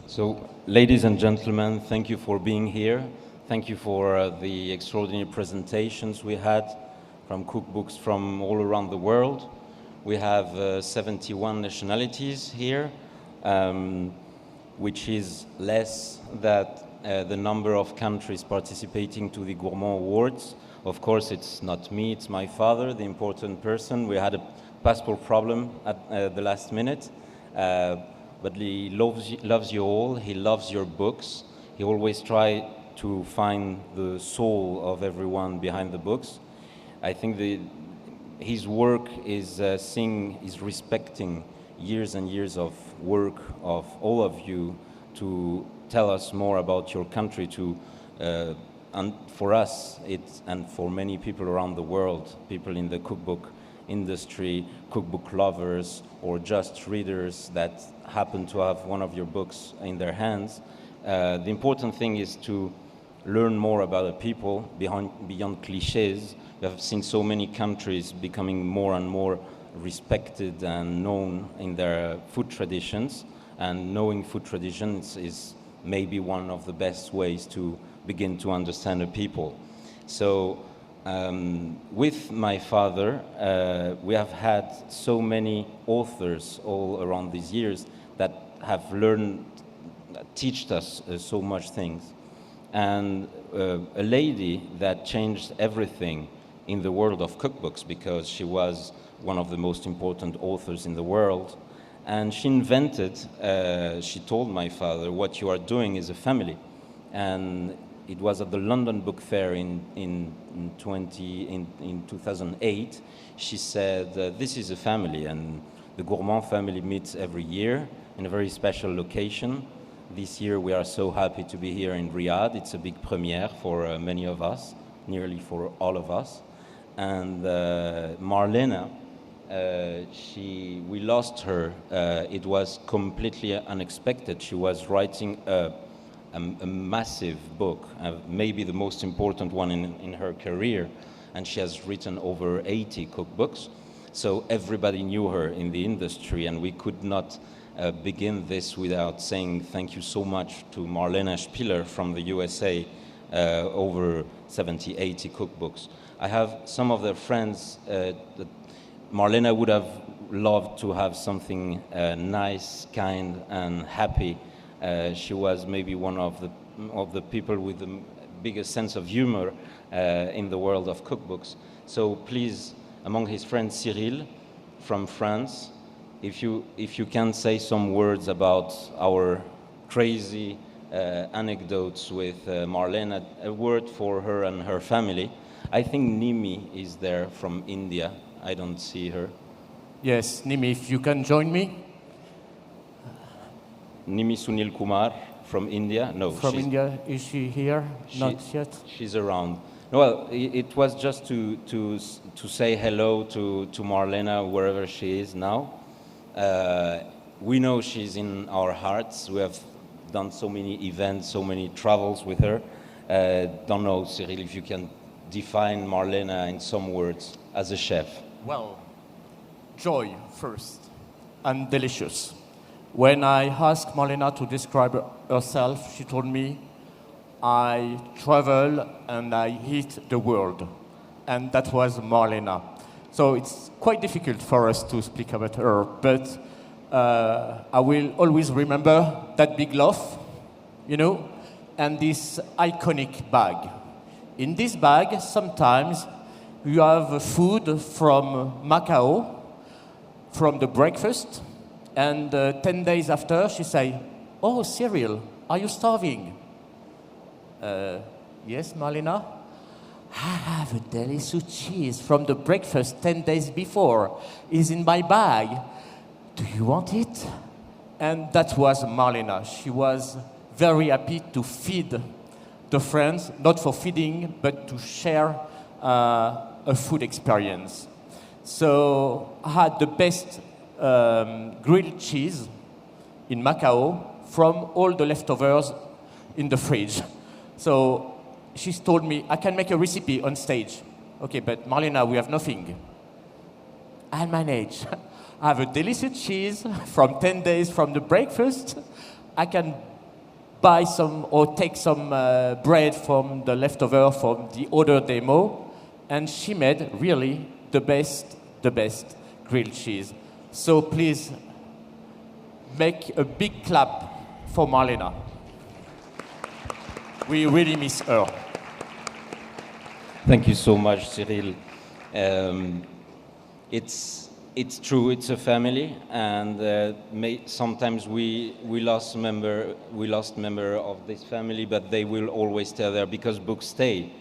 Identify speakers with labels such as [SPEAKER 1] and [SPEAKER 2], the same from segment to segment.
[SPEAKER 1] So, ladies and gentlemen, thank you for being here. Thank you for the extraordinary presentations we had from cookbooks from all around the world. We have 71 nationalities here, which is less than the number of countries participating to the Gourmand Awards. Of course, it's not me, it's my father, the important person. We had a passport problem at the last minute. But he loves you all, he loves your books. He always tries to find the soul of everyone behind the books. I think his work is respecting years and years of work of all of you to tell us more about your country, and for us, and for many people around the world, people in the cookbook industry, cookbook lovers, or just readers that happen to have one of your books in their hands. The important thing is to learn more about the people beyond cliches. We have seen so many countries becoming more and more respected and known in their food traditions, and knowing food traditions is maybe one of the best ways to begin to understand a people. So with my father, we have had so many authors all around these years that have taught us so much things. And a lady that changed everything in the world of cookbooks, because she was one of the most important authors in the world. And she invented, she told my father, what you are doing is a family. And it was at the London Book Fair in 2008. She said, this is a family, and the Gourmand family meets every year in a very special location. This year we are so happy to be here in Riyadh. It's a big premiere for many of us, nearly for all of us. And Marlena, we lost her. It was completely unexpected. She was writing a massive book, maybe the most important one in her career, and she has written over 80 cookbooks. So everybody knew her in the industry, and we could not begin this without saying thank you so much to Marlena Spiller from the USA, over 70, 80 cookbooks. I have some of their friends that Marlena would have loved to have something nice, kind, and happy. She was maybe one of the people with the biggest sense of humor in the world of cookbooks. So please, among his friends, Cyril from France, if you can say some words about our crazy anecdotes with Marlena, a word for her and her family. I think Nimi is there from India. I don't see her.
[SPEAKER 2] Yes, Nimi, if you can join me.
[SPEAKER 1] Nimi Sunil Kumar from India. No,
[SPEAKER 2] from India. Is she here? Not yet.
[SPEAKER 1] She's around. Well, it was just to say hello to Marlena wherever she is now. We know she's in our hearts. We have done so many events, so many travels with her. Don't know, Cyril, if you can define Marlena in some words as a chef.
[SPEAKER 2] Well, joy first, and delicious. When I asked Marlena to describe herself, she told me, I travel and I eat the world. And that was Marlena. So it's quite difficult for us to speak about her, but I will always remember that big loaf, and this iconic bag. In this bag, sometimes you have food from Macau, from the breakfast, and 10 days after, she say, oh, Cyril, are you starving? Yes, Marlena? I have a delicious cheese from the breakfast 10 days before. It's in my bag. Do you want it? And that was Marlena. She was very happy to feed the friends, not for feeding, but to share a food experience. So I had the best grilled cheese in Macau from all the leftovers in the fridge. So she's told me, I can make a recipe on stage. Okay, but Marlena, we have nothing. I'll manage. I have a delicious cheese from 10 days from the breakfast. I can buy some or take some bread from the leftover from the other demo, and she made really the best grilled cheese. So please make a big clap for Marlena. We really miss her.
[SPEAKER 1] Thank you so much, Cyril. It's true. It's a family, and sometimes we lost member of this family, but they will always stay there because books stay.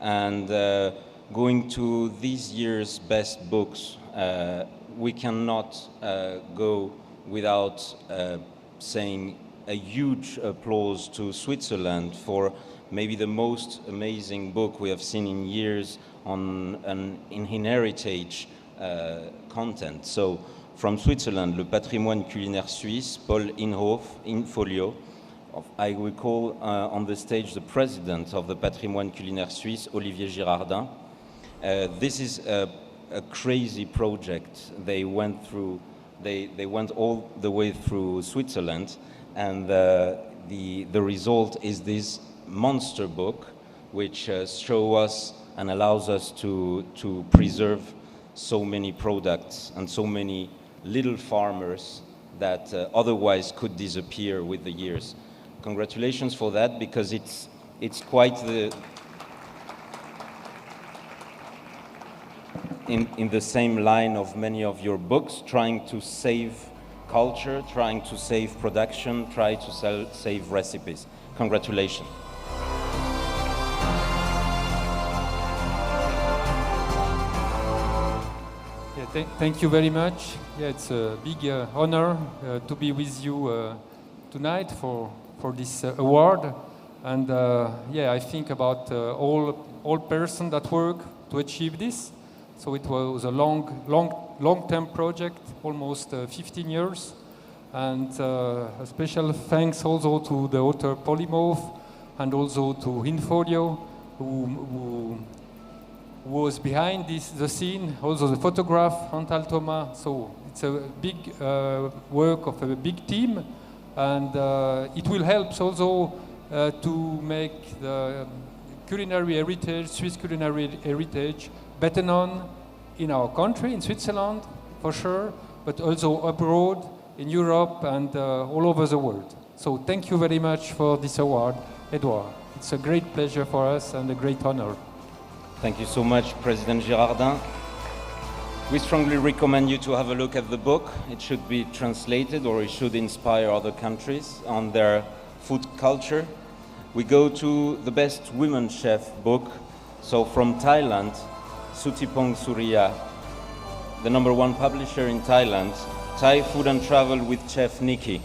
[SPEAKER 1] And going to this year's best books, we cannot go without saying a huge applause to Switzerland for maybe the most amazing book we have seen in years in heritage content. So from Switzerland, Le Patrimoine culinaire suisse, Paul Inhofe, in folio. I recall on the stage the president of the Patrimoine culinaire suisse, Olivier Girardin. This is a crazy project. They went all the way through Switzerland, and the result is this monster book, which shows us and allows us to preserve so many products and so many little farmers that otherwise could disappear with the years. Congratulations for that, because it's quite in the same line of many of your books, trying to save culture, trying to save production, try to save recipes. Congratulations.
[SPEAKER 3] Thank you very much. Yeah, it's a big honor to be with you tonight for this award. And I think about all persons that work to achieve this. So it was a long-term project, almost 15 years. And a special thanks also to the author Polymorph and also to Infolio, who was behind the scene, also the photograph, Antal Thomas. So it's a big work of a big team, and it will help also to make the culinary heritage, Swiss culinary heritage, better known in our country, in Switzerland, for sure, but also abroad, in Europe, and all over the world. So thank you very much for this award, Edouard. It's a great pleasure for us and a great honor.
[SPEAKER 1] Thank you so much, President Girardin. We strongly recommend you to have a look at the book. It should be translated, or it should inspire other countries on their food culture. We go to the best women chef book. So from Thailand, Suttipong Surya, the #1 publisher in Thailand, Thai Food and Travel with Chef Nikki.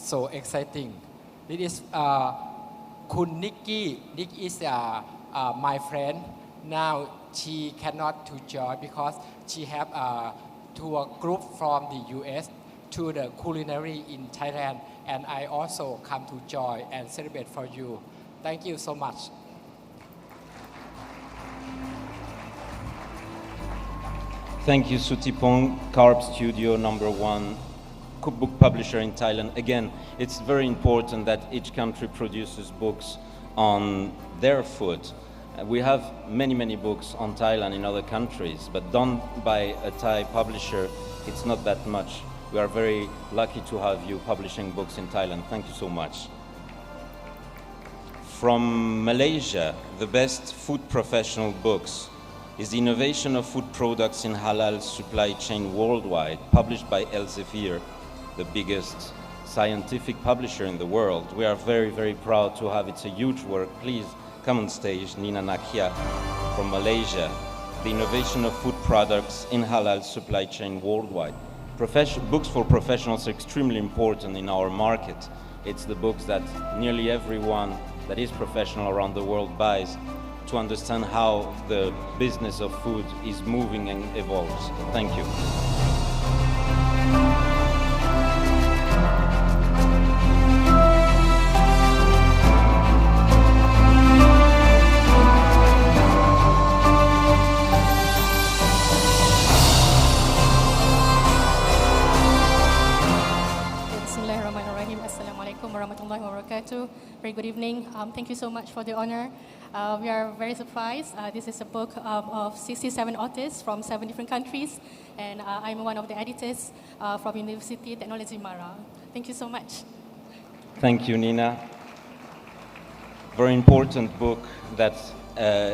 [SPEAKER 4] So exciting. This is Kun Nikki. Nikki is my friend. Now she cannot to join because she have a tour group from the US to the culinary in Thailand, and I also come to join and celebrate for you. Thank you so much.
[SPEAKER 1] Thank you, Suttipong, Carb Studio #1 cookbook publisher in Thailand. Again, it's very important that each country produces books on their food. We have many books on Thailand in other countries, but done by a Thai publisher, it's not that much. We are very lucky to have you publishing books in Thailand. Thank you so much. From Malaysia, the best food professional books is The Innovation of Food Products in Halal Supply Chain Worldwide, published by Elsevier, the biggest scientific publisher in the world. We are very proud to have it. It's a huge work. Please come on stage, Nina Nakia from Malaysia. The Innovation of Food Products in Halal Supply Chain Worldwide. Books for professionals are extremely important in our market. It's the books that nearly everyone that is professional around the world buys to understand how the business of food is moving and evolves. Thank you.
[SPEAKER 5] Bismillahirrahmanirrahim. Assalamualaikum warahmatullahi wabarakatuh. Very good evening. Thank you so much for the honor. We are very surprised. This is a book of 67 authors from 7 different countries, and I'm one of the editors from University Technology Mara. Thank you so much.
[SPEAKER 1] Thank you, Nina. Very important book that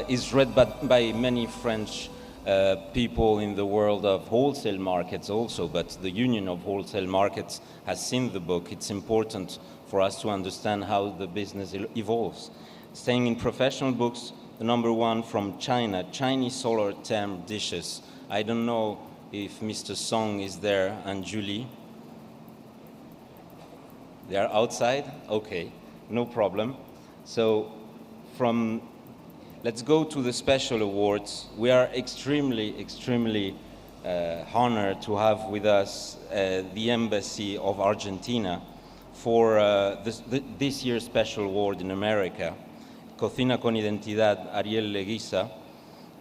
[SPEAKER 1] is read by many French people in the world of wholesale markets also, but the Union of Wholesale Markets has seen the book. It's important for us to understand how the business evolves. Staying in professional books, the number one from China, Chinese solar therm dishes. I don't know if Mr. Song is there and Julie. They are outside? Okay, no problem. So let's go to the special awards. We are extremely honored to have with us the Embassy of Argentina for this year's special award in America, Cocina con Identidad, Ariel Leguiza.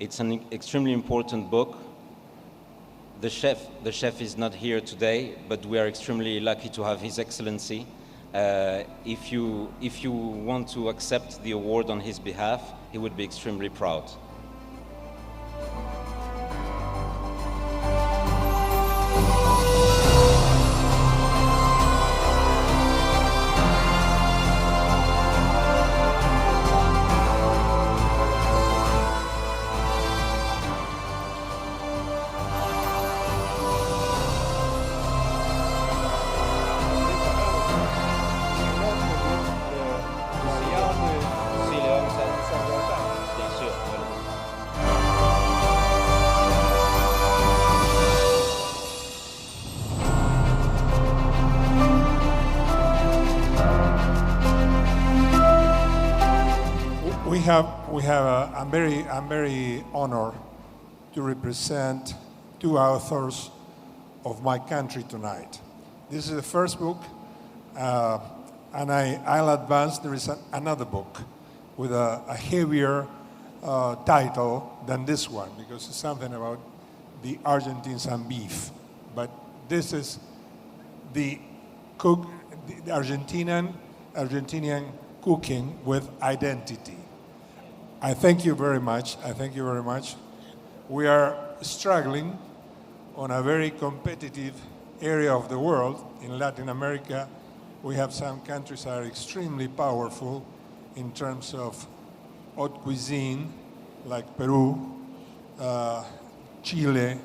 [SPEAKER 1] It's an extremely important book. The chef is not here today, but we are extremely lucky to have His Excellency. If you want to accept the award on his behalf, he would be extremely proud.
[SPEAKER 6] I'm very honored to represent 2 authors of my country tonight. This is the first book, and I'll advance. There is another book with a heavier title than this one, because it's something about the Argentines and beef. But this is the Argentinian cooking with identity. I thank you very much. I thank you very much. We are struggling on a very competitive area of the world. In Latin America, we have some countries that are extremely powerful in terms of haute cuisine, like Peru, Chile,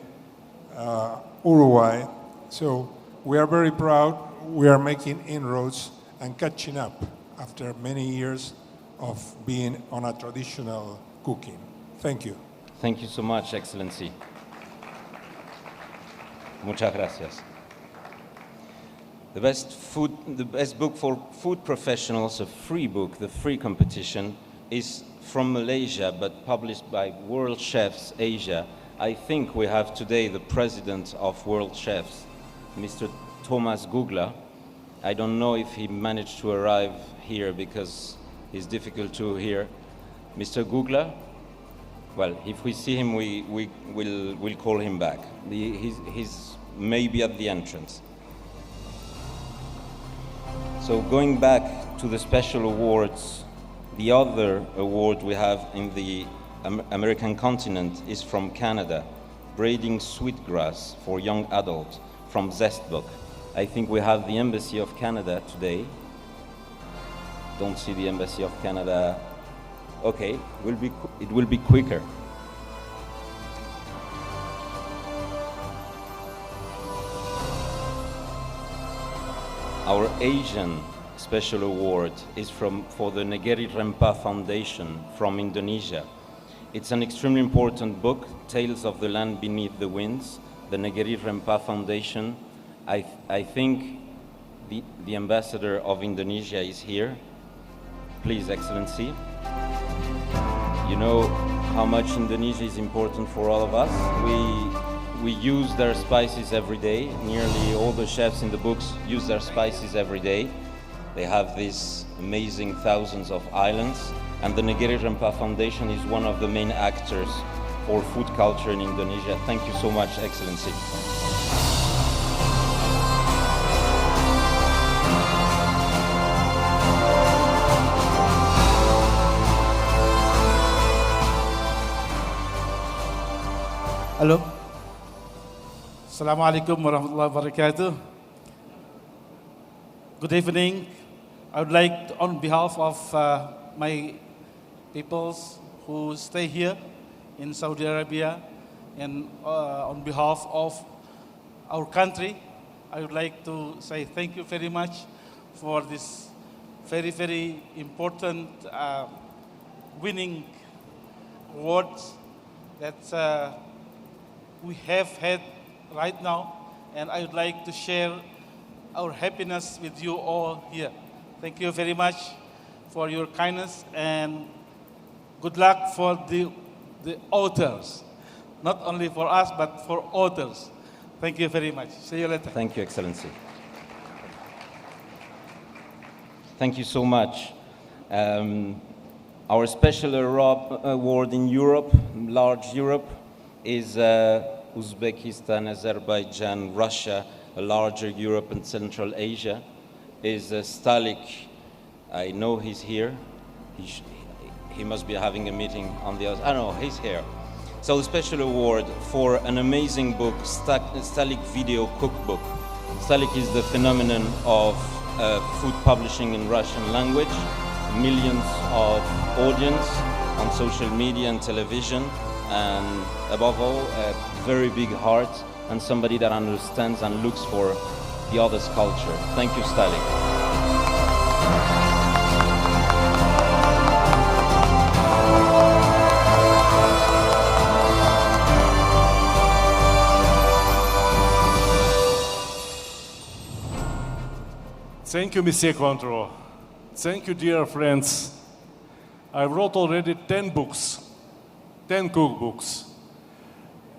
[SPEAKER 6] Uruguay. So we are very proud. We are making inroads and catching up after many years of being on a traditional cooking. Thank you.
[SPEAKER 1] Thank you so much, Excellency. Muchas gracias. The best book for food professionals, a free book, the free competition, is from Malaysia, but published by World Chefs Asia. I think we have today the president of World Chefs, Mr. Thomas Gugler. I don't know if he managed to arrive here because it's difficult to hear. Mr. Gugler? Well, if we see him, we'll call him back. He's maybe at the entrance. So going back to the special awards, the other award we have in the American continent is from Canada, Braiding Sweetgrass for Young Adult from Zestbook. I think we have the Embassy of Canada today. Don't see the Embassy of Canada. Okay, it will be quicker. Our Asian special award is for the Negeri Rempa Foundation from Indonesia. It's an extremely important book, Tales of the Land Beneath the Winds, the Negeri Rempa Foundation. I think the ambassador of Indonesia is here. Please, Excellency. You know how much Indonesia is important for all of us. we use their spices every day. Nearly all the chefs in the books use their spices every day. They have these amazing thousands of islands, and the Negeri Rempah Foundation is one of the main actors for food culture in Indonesia. Thank you so much, Excellency.
[SPEAKER 7] Halo. Assalamualaikum warahmatullahi wabarakatuh. Good evening. I would like to, on behalf of my peoples who stay here in Saudi Arabia and on behalf of our country, I would like to say thank you very much for this very, very important winning awards that we have had right now, and I would like to share our happiness with you all here. Thank you very much for your kindness, and good luck for the authors. Not only for us, but for authors. Thank you very much. See you later.
[SPEAKER 1] Thank you, Excellency. Thank you so much. Our special award in Europe, large Europe, is Uzbekistan, Azerbaijan, Russia, a larger Europe and Central Asia, is Stalik. I know he's here. He must be having a meeting on the other. No, he's here. So the special award for an amazing book, Stalik Video Cookbook. Stalik is the phenomenon of food publishing in Russian language, millions of audience on social media and television, and above all, a very big heart and somebody that understands and looks for the other's culture. Thank you, Stalik.
[SPEAKER 8] Thank you, Monsieur Cointreau. Thank you, dear friends. I wrote already 10 books. 10 cookbooks,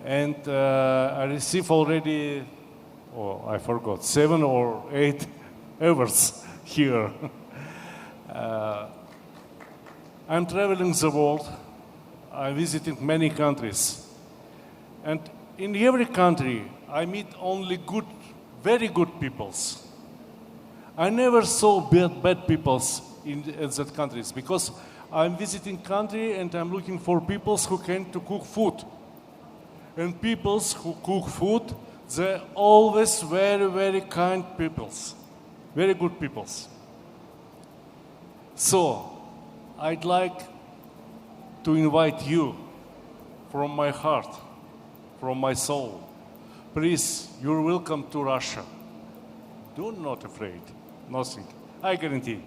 [SPEAKER 8] and I received already, I forgot, 7 or 8 awards here. I'm traveling the world. I'm visiting many countries, and in every country I meet only good, very good peoples. I never saw bad peoples in that countries, because I'm visiting country and I'm looking for peoples who can to cook food. And peoples who cook food, they're always very, very kind peoples. Very good peoples. So, I'd like to invite you from my heart, from my soul. Please, you're welcome to Russia. Do not afraid, nothing, I guarantee.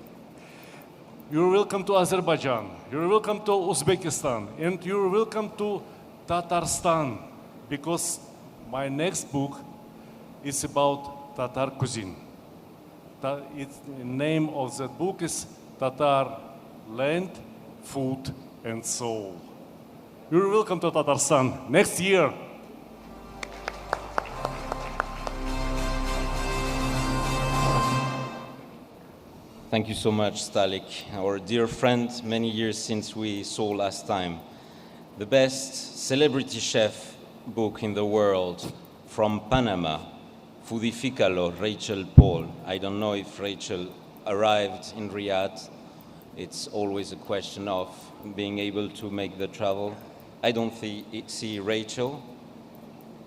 [SPEAKER 8] You're welcome to Azerbaijan, you're welcome to Uzbekistan, and you're welcome to Tatarstan, because my next book is about Tatar cuisine. The name of that book is Tatar Land, Food, and Soul. You're welcome to Tatarstan next year.
[SPEAKER 1] Thank you so much, Stalik, our dear friend, many years since we saw last time. The best celebrity chef book in the world, from Panama, Foodificalo, Rachel Paul. I don't know if Rachel arrived in Riyadh. It's always a question of being able to make the travel. I don't see Rachel.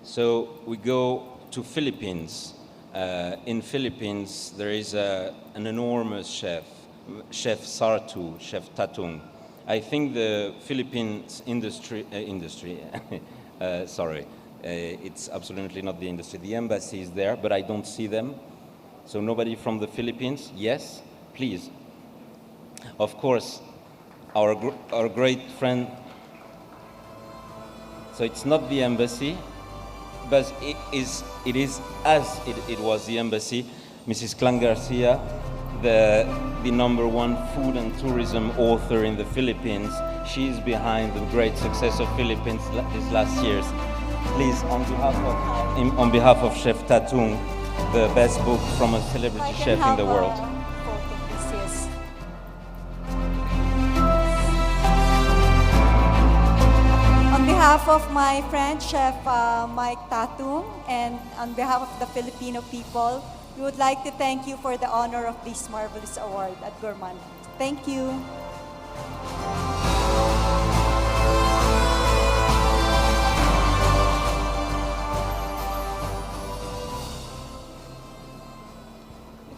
[SPEAKER 1] So we go to Philippines. In Philippines, there is an enormous chef, Chef Sartu, Chef Tatung. I think the Philippines it's absolutely not the industry. The embassy is there, but I don't see them. So nobody from the Philippines? Yes, please. Of course, our great friend. So it's not the embassy, but it is as it was the embassy. Mrs. Clan Garcia, the #1 food and tourism author in the Philippines. She is behind the great success of Philippines these last years. please, on behalf of Chef Tatung, the best book from a celebrity chef in the world.
[SPEAKER 9] On behalf of my friend, Chef Mike Tatung, and on behalf of the Filipino people, we would like to thank you for the honor of this marvelous award at Gourmand. Thank you.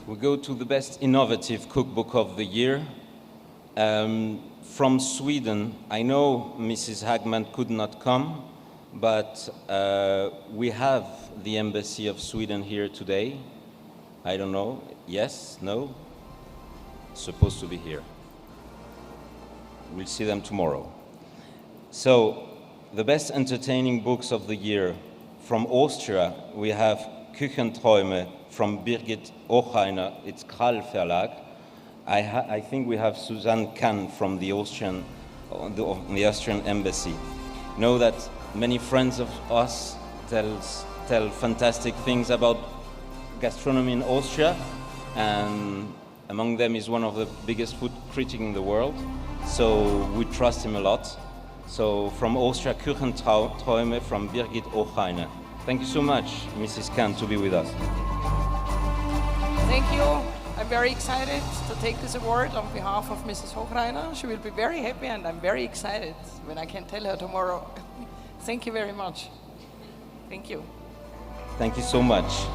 [SPEAKER 1] We go to the best innovative cookbook of the year. From Sweden, I know Mrs. Hagman could not come, but we have the Embassy of Sweden here today. I don't know, yes, no? Supposed to be here. We'll see them tomorrow. So, the best entertaining books of the year. From Austria, we have Küchenträume from Birgit Ochheiner, it's Krall Verlag. I think we have Susanne Kahn from the Austrian Embassy. Know that many friends of us tell fantastic things about gastronomy in Austria, and among them is one of the biggest food critics in the world, so we trust him a lot. So from Austria, Küchenträume from Birgit Ochheiner. Thank you so much, Mrs. Kahn, to be with us.
[SPEAKER 10] Thank you. I'm very excited to take this award on behalf of Mrs. Hochreiner. She will be very happy, and I'm very excited when I can tell her tomorrow. Thank you very much. Thank you.
[SPEAKER 1] Thank you so much.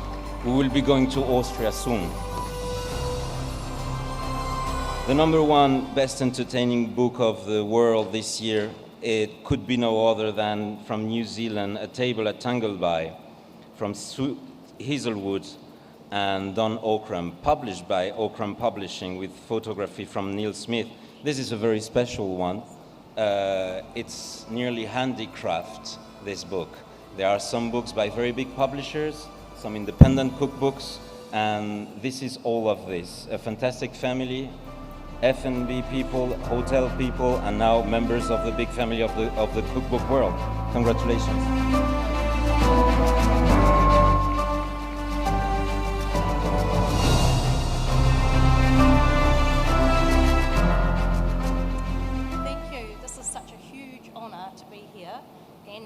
[SPEAKER 1] We will be going to Austria soon. The number one best entertaining book of the world this year, it could be no other than from New Zealand, A Table at Tangleby, from Sue Hazelwood and Don Okram, published by Okram Publishing with photography from Neil Smith. This is a very special one. It's nearly handicraft, this book. There are some books by very big publishers, some independent cookbooks, and this is all of this. A fantastic family, F&B people, hotel people, and now members of the big family of the cookbook world. Congratulations.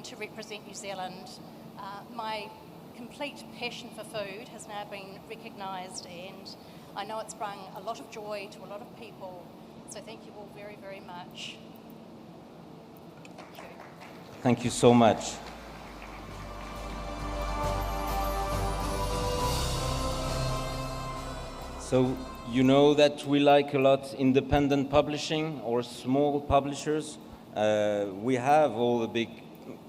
[SPEAKER 11] To represent New Zealand. My complete passion for food has now been recognised, and I know it's brought a lot of joy to a lot of people, so thank you all very, very much. Thank you.
[SPEAKER 1] Thank you so much. So you know that we like a lot independent publishing or small publishers. We have all the big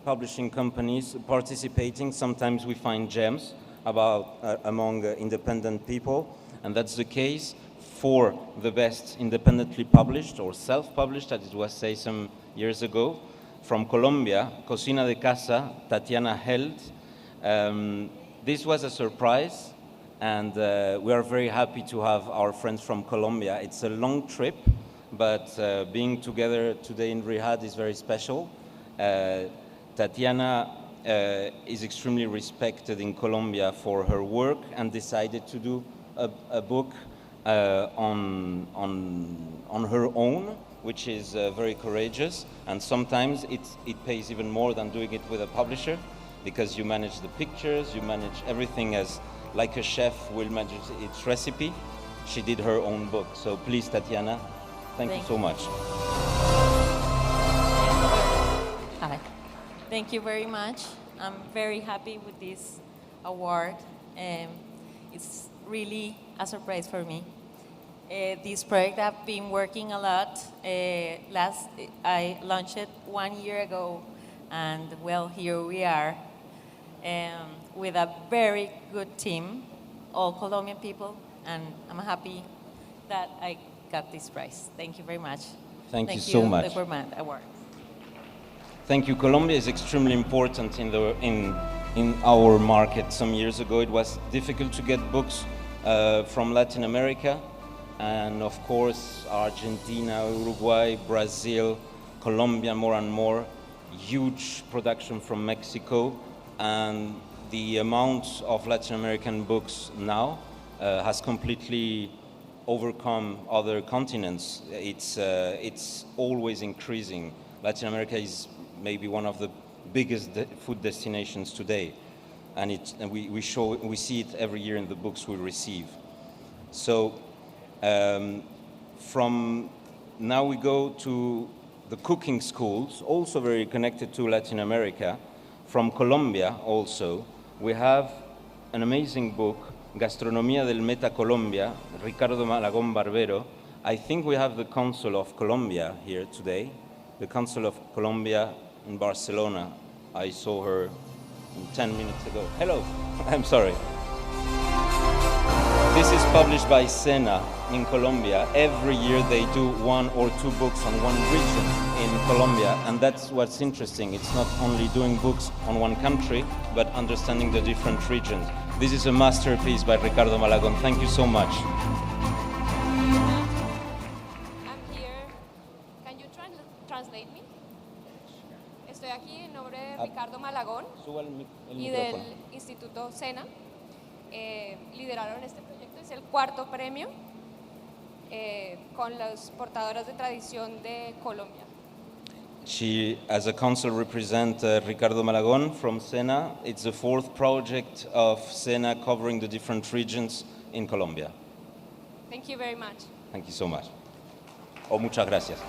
[SPEAKER 1] publishing companies participating. Sometimes we find gems among independent people, and that's the case for the best independently published or self-published, as it was said some years ago. From Colombia, Cocina de Casa, Tatiana Held. This was a surprise, and we are very happy to have our friends from Colombia. It's a long trip, but being together today in Riyadh is very special. Tatiana is extremely respected in Colombia for her work and decided to do a book on her own, which is very courageous. And sometimes it pays even more than doing it with a publisher, because you manage the pictures, you manage everything as like a chef will manage its recipe. She did her own book. So please, Tatiana, thank you so much.
[SPEAKER 12] Hi. Thank you very much. I'm very happy with this award. It's really a surprise for me. This project I've been working a lot. I launched it 1 year ago, and well, here we are with a very good team, all Colombian people, and I'm happy that I got this prize. Thank you very much.
[SPEAKER 1] Thank you so much.
[SPEAKER 12] The Gourmand Award.
[SPEAKER 1] Thank you. Colombia is extremely important in our market. Some years ago, it was difficult to get books from Latin America, and of course, Argentina, Uruguay, Brazil, Colombia, more and more. Huge production from Mexico. and the amount of Latin American books now has completely overcome other continents. It's always increasing. Latin America is maybe one of the biggest food destinations today, and we see it every year in the books we receive. So from now we go to the cooking schools, also very connected to Latin America. From Colombia also, we have an amazing book, Gastronomía del Meta Colombia, Ricardo Malagón Barbero. I think we have the Consul of Colombia here today, the Consul of Colombia in Barcelona. I saw her 10 minutes ago. Hello, I'm sorry. This is published by Sena in Colombia. Every year they do 1 or 2 books on one region in Colombia, and that's what's interesting. It's not only doing books on one country, but understanding the different regions. This is a masterpiece by Ricardo Malagón. Thank you so much.
[SPEAKER 13] I'm here. Can you translate me? Estoy aquí en nombre de Ricardo Malagón y del Instituto Sena. Lideraron este proyecto, es el 4º premio con las portadoras de tradición de Colombia.
[SPEAKER 1] She, as a consul, represents Ricardo Malagón from Sena. It's the 4th project of Sena covering the different regions in Colombia.
[SPEAKER 13] Thank you very much.
[SPEAKER 1] Thank you so much. Oh, muchas gracias.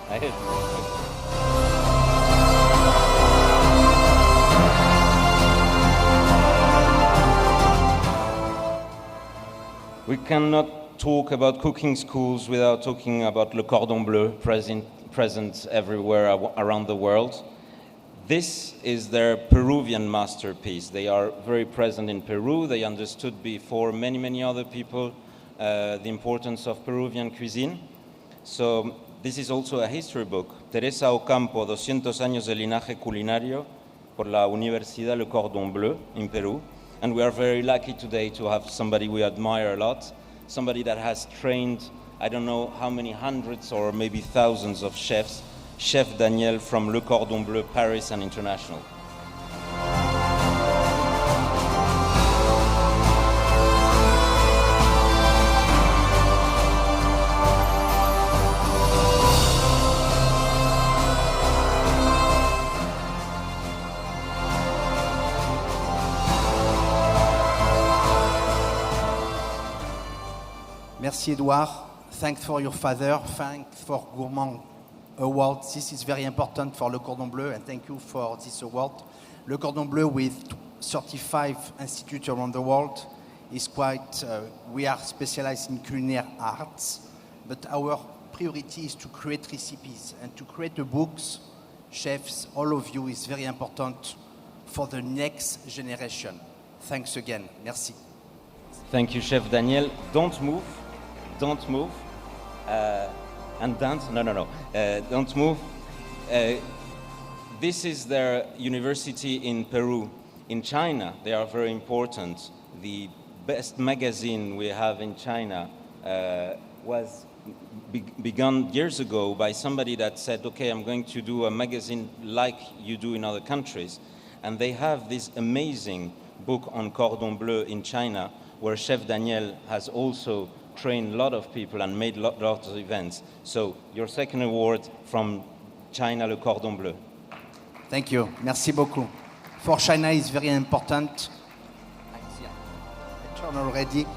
[SPEAKER 1] We cannot talk about cooking schools without talking about Le Cordon Bleu, present everywhere around the world. This is their Peruvian masterpiece. They are very present in Peru. They understood before many other people the importance of Peruvian cuisine. So this is also a history book. Teresa Ocampo, 200 años de linaje culinario, por la Universidad Le Cordon Bleu in Peru. And we are very lucky today to have somebody we admire a lot, somebody that has trained, I don't know how many hundreds or maybe thousands of chefs, Chef Daniel from Le Cordon Bleu, Paris and International.
[SPEAKER 14] Merci Edouard. Thanks for your father. Thanks for Gourmand Award. This is very important for Le Cordon Bleu, and thank you for this award. Le Cordon Bleu, with 35 institutes around the world, is quite. We are specialized in culinary arts, but our priority is to create recipes and to create the books. Chefs, all of you, is very important for the next generation. Thanks again. Merci.
[SPEAKER 1] Thank you, Chef Daniel. Don't move. Don't move. And dance? No. Don't move. This is their university in Peru. In China, they are very important. The best magazine we have in China was begun years ago by somebody that said, okay, I'm going to do a magazine like you do in other countries. And they have this amazing book on Cordon Bleu in China, where Chef Daniel has also trained a lot of people and made lots of events. So your second award from China, Le Cordon Bleu.
[SPEAKER 14] Thank you. Merci beaucoup. For China is very important. I turned already.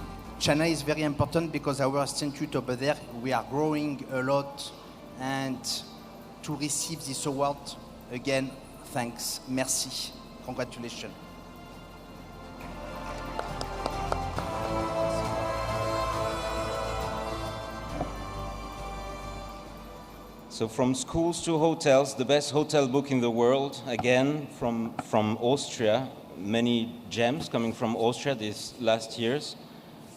[SPEAKER 14] China is very important because our institute over there, we are growing a lot, and to receive this award, again, thanks. Merci. Congratulations.
[SPEAKER 1] So from schools to hotels, the best hotel book in the world, again, from Austria, many gems coming from Austria these last years.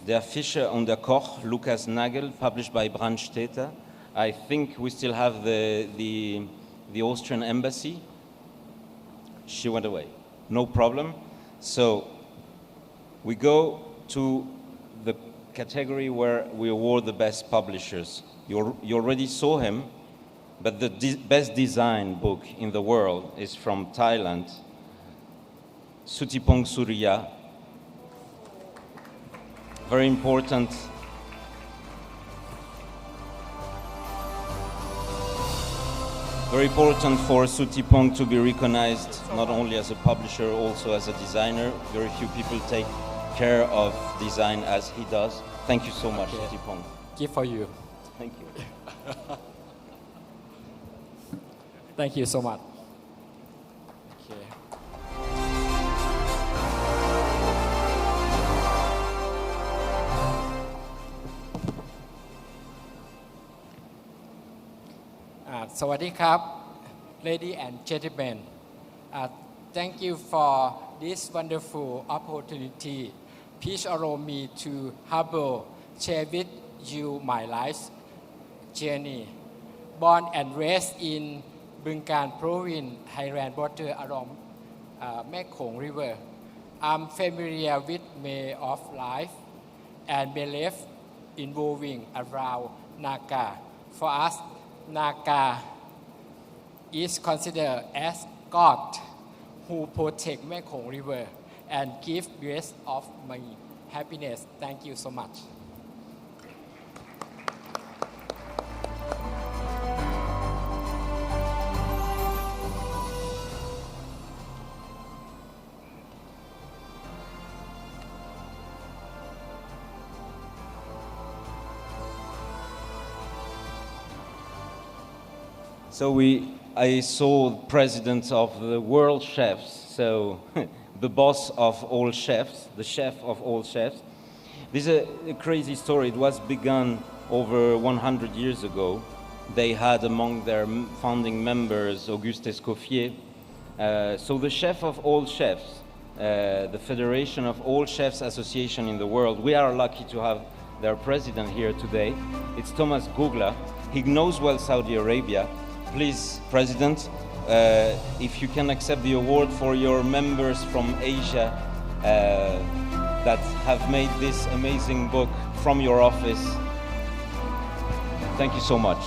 [SPEAKER 1] Der Fischer und der Koch, Lukas Nagel, published by Brandstätter. I think we still have the Austrian embassy. She went away. No problem. So we go to the category where we award the best publishers. You already saw him. But the best design book in the world is from Thailand. Sutipong Surya. Very important. Very important for Sutipong to be recognized not only as a publisher, also as a designer. Very few people take care of design as he does. Thank you so much, Sutipong.
[SPEAKER 4] Gift for you.
[SPEAKER 1] Thank you.
[SPEAKER 4] Thank you so much. Okay. Sawadee krab, ladies and gentlemen. Thank you for this wonderful opportunity. Please allow me to humble share with you my life's journey. Born and raised in Bungan province, Thailand, border along Mekong River. I'm familiar with way of life and belief involving around Naga. For us, Naga is considered as God who protect Mekong River and give rest of my happiness. Thank you so much.
[SPEAKER 1] So I saw president of the world chefs, so the boss of all chefs, the chef of all chefs. This is a crazy story. It was begun over 100 years ago. They had among their founding members Auguste Escoffier. So the chef of all chefs, the Federation of All Chefs Association in the world, we are lucky to have their president here today. It's Thomas Gugla. He knows well Saudi Arabia. Please, President, if you can accept the award for your members from Asia that have made this amazing book from your office. Thank you so much.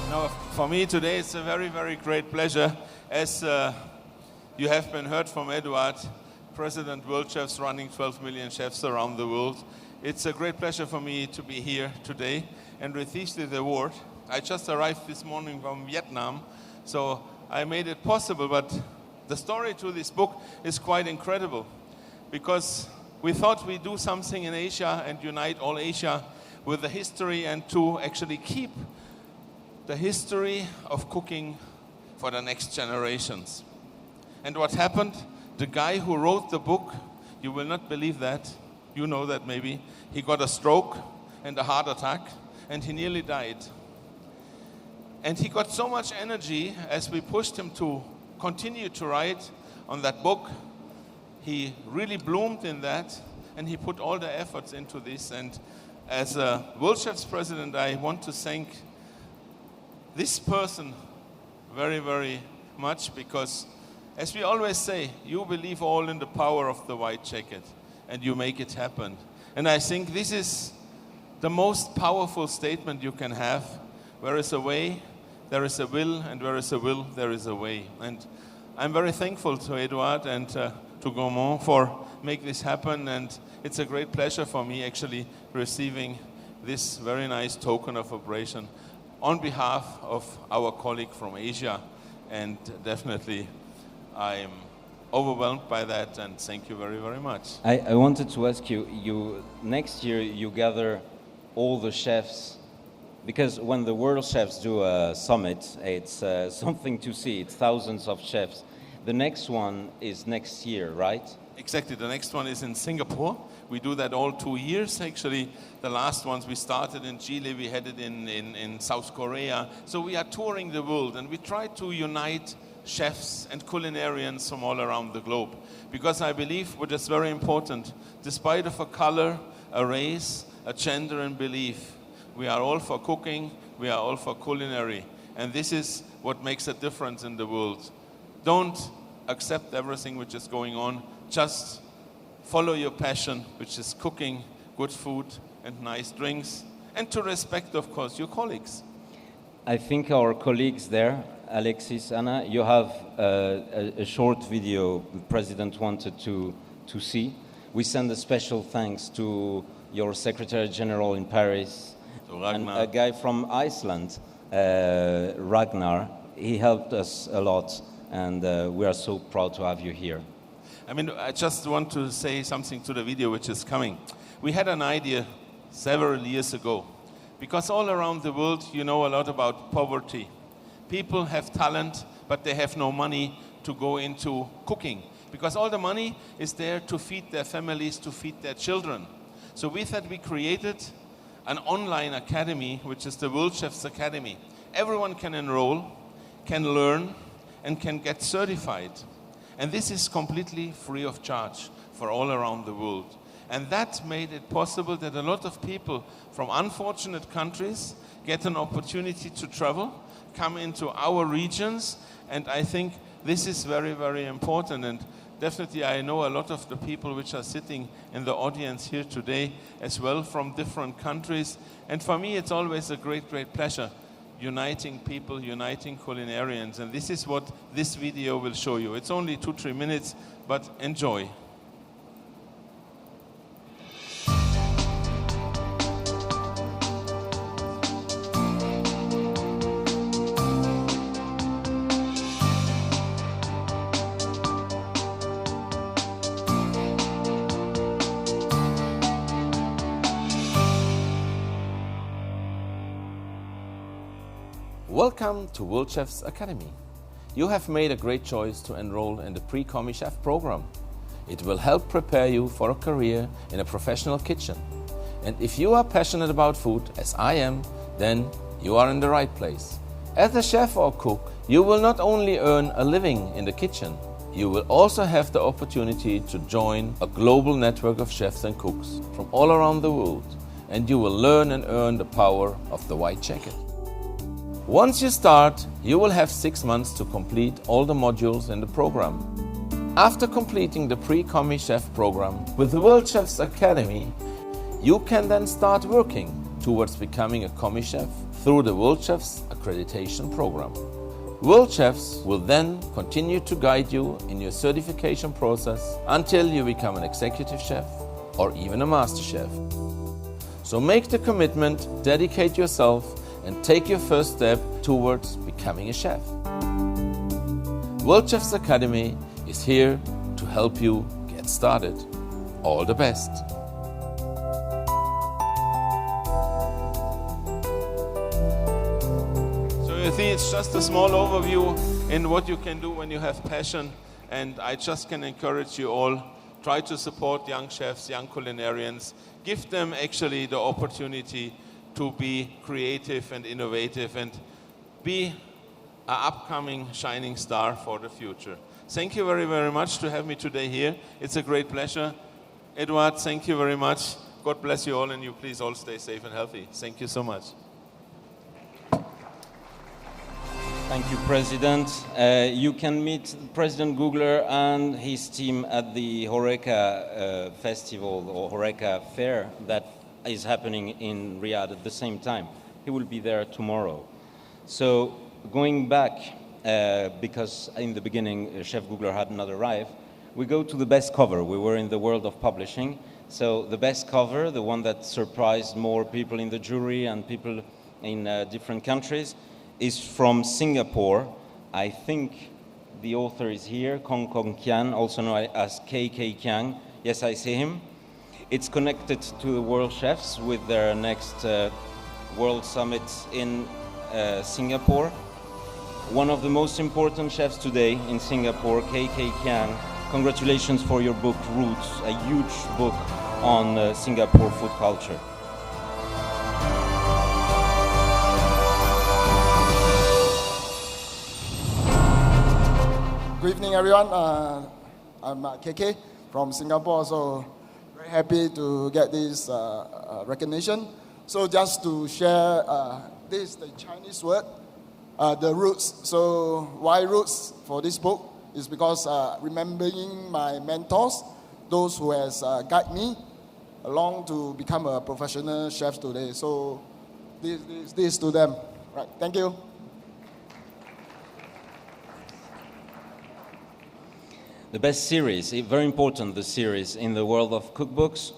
[SPEAKER 15] Now, for me today, it's a very, very great pleasure. As you have been heard from Eduard, President World Chefs running 12 million chefs around the world. It's a great pleasure for me to be here today and receive the award. I just arrived this morning from Vietnam, so I made it possible, but the story to this book is quite incredible because we thought we'd do something in Asia and unite all Asia with the history and to actually keep the history of cooking for the next generations. And what happened? The guy who wrote the book, you will not believe that, you know that maybe, he got a stroke and a heart attack and he nearly died. And he got so much energy as we pushed him to continue to write on that book. He really bloomed in that and he put all the efforts into this. And as a World Chefs President, I want to thank this person very, very much because, as we always say, you believe all in the power of the white jacket and you make it happen. And I think this is the most powerful statement you can have. Where is a way, there is a will, and where is a will, there is a way. And I'm very thankful to Eduard and to Gourmand for make this happen. And it's a great pleasure for me actually receiving this very nice token of appreciation on behalf of our colleague from Asia. And definitely I'm overwhelmed by that, and thank you very, very much.
[SPEAKER 1] I wanted to ask you, next year you gather all the chefs, because when the world chefs do a summit, it's something to see. It's thousands of chefs. The next one is next year, right?
[SPEAKER 15] Exactly. The next one is in Singapore. We do that all 2 years. Actually, the last ones we started in Chile, we had it in South Korea. So we are touring the world, and we try to unite chefs and culinarians from all around the globe. Because I believe what is very important, despite of a color, a race, a gender and belief, we are all for cooking, we are all for culinary. And this is what makes a difference in the world. Don't accept everything which is going on. Just follow your passion, which is cooking, good food and nice drinks. And to respect, of course, your colleagues.
[SPEAKER 1] I think our colleagues there, Alexis, Anna, you have a short video the President wanted to see. We send a special thanks to your Secretary General in Paris, and a guy from Iceland, Ragnar. He helped us a lot, and we are so proud to have you here.
[SPEAKER 15] I mean, I just want to say something to the video which is coming. We had an idea several years ago, because all around the world you know a lot about poverty. People have talent, but they have no money to go into cooking, because all the money is there to feed their families, to feed their children. So we thought we created an online academy, which is the World Chefs Academy. Everyone can enroll, can learn, and can get certified. And this is completely free of charge for all around the world. And that made it possible that a lot of people from unfortunate countries get an opportunity to travel, come into our regions, and I think this is very, very important. And definitely I know a lot of the people which are sitting in the audience here today as well from different countries. And for me it's always a great, great pleasure uniting people, uniting culinarians, and this is what this video will show you. It's only 2-3 minutes, but enjoy.
[SPEAKER 16] Welcome to World Chefs Academy. You have made a great choice to enroll in the Pre-Commis Chef program. It will help prepare you for a career in a professional kitchen. And if you are passionate about food, as I am, then you are in the right place. As a chef or cook, you will not only earn a living in the kitchen, you will also have the opportunity to join a global network of chefs and cooks from all around the world, and you will learn and earn the power of the white jacket. Once you start, you will have 6 months to complete all the modules in the program. After completing the Pre-Commis Chef program with the World Chefs Academy, you can then start working towards becoming a commis chef through the World Chefs Accreditation program. World Chefs will then continue to guide you in your certification process until you become an executive chef or even a master chef. So make the commitment, dedicate yourself, and take your first step towards becoming a chef. World Chefs Academy is here to help you get started. All the best.
[SPEAKER 15] So you see, it's just a small overview in what you can do when you have passion, and I just can encourage you all, try to support young chefs, young culinarians, give them actually the opportunity to be creative and innovative and be an upcoming shining star for the future. Thank you very, very much to have me today here. It's a great pleasure. Eduard, thank you very much. God bless you all, and you please all stay safe and healthy. Thank you so much.
[SPEAKER 1] Thank you, President. You can meet President Googler and his team at the Horeca Festival or Horeca Fair that is happening in Riyadh at the same time. He will be there tomorrow. So going back, because in the beginning Chef Googler hadn't arrived, we go to the best cover. We were in the world of publishing. So the best cover, the one that surprised more people in the jury and people in different countries, is from Singapore. I think the author is here, Kong Kong Kian, also known as KK Kiang. Yes, I see him. It's connected to the World Chefs with their next World Summit in Singapore. One of the most important chefs today in Singapore, KK Kiang. Congratulations for your book, Roots, a huge book on Singapore food culture.
[SPEAKER 17] Good evening, everyone. I'm KK from Singapore, so very happy to get this recognition. So just to share, this is the Chinese word, the roots. So why roots for this book is because remembering my mentors, those who has guided me along to become a professional chef today. So this to them, Right, thank you.
[SPEAKER 1] The best series, very important, the series in the world of cookbooks.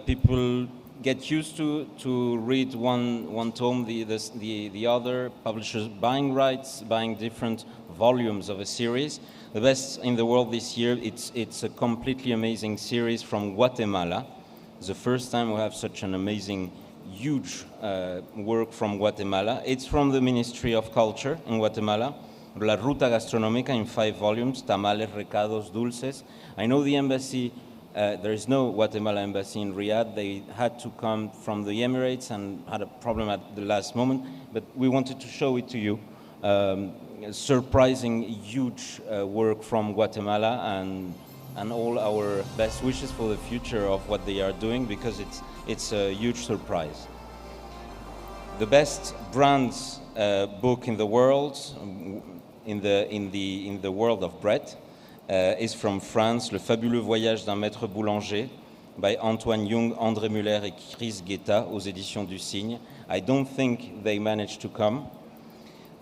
[SPEAKER 1] People get used to read one tome, the other, publishers buying rights, buying different volumes of a series. The best in the world this year, it's a completely amazing series from Guatemala. It's the first time we have such an amazing, huge work from Guatemala. It's from the Ministry of Culture in Guatemala. La Ruta Gastronómica in 5 volumes, tamales, recados, dulces. I know the embassy, there is no Guatemala embassy in Riyadh. They had to come from the Emirates and had a problem at the last moment, but we wanted to show it to you. Surprising, huge work from Guatemala, and all our best wishes for the future of what they are doing, because it's a huge surprise. The best brands book in the world, in the world of bread, is from France, Le fabuleux voyage d'un maître boulanger, by Antoine Jung, André Muller et Chris Guetta, aux éditions du Cygne. I don't think they managed to come,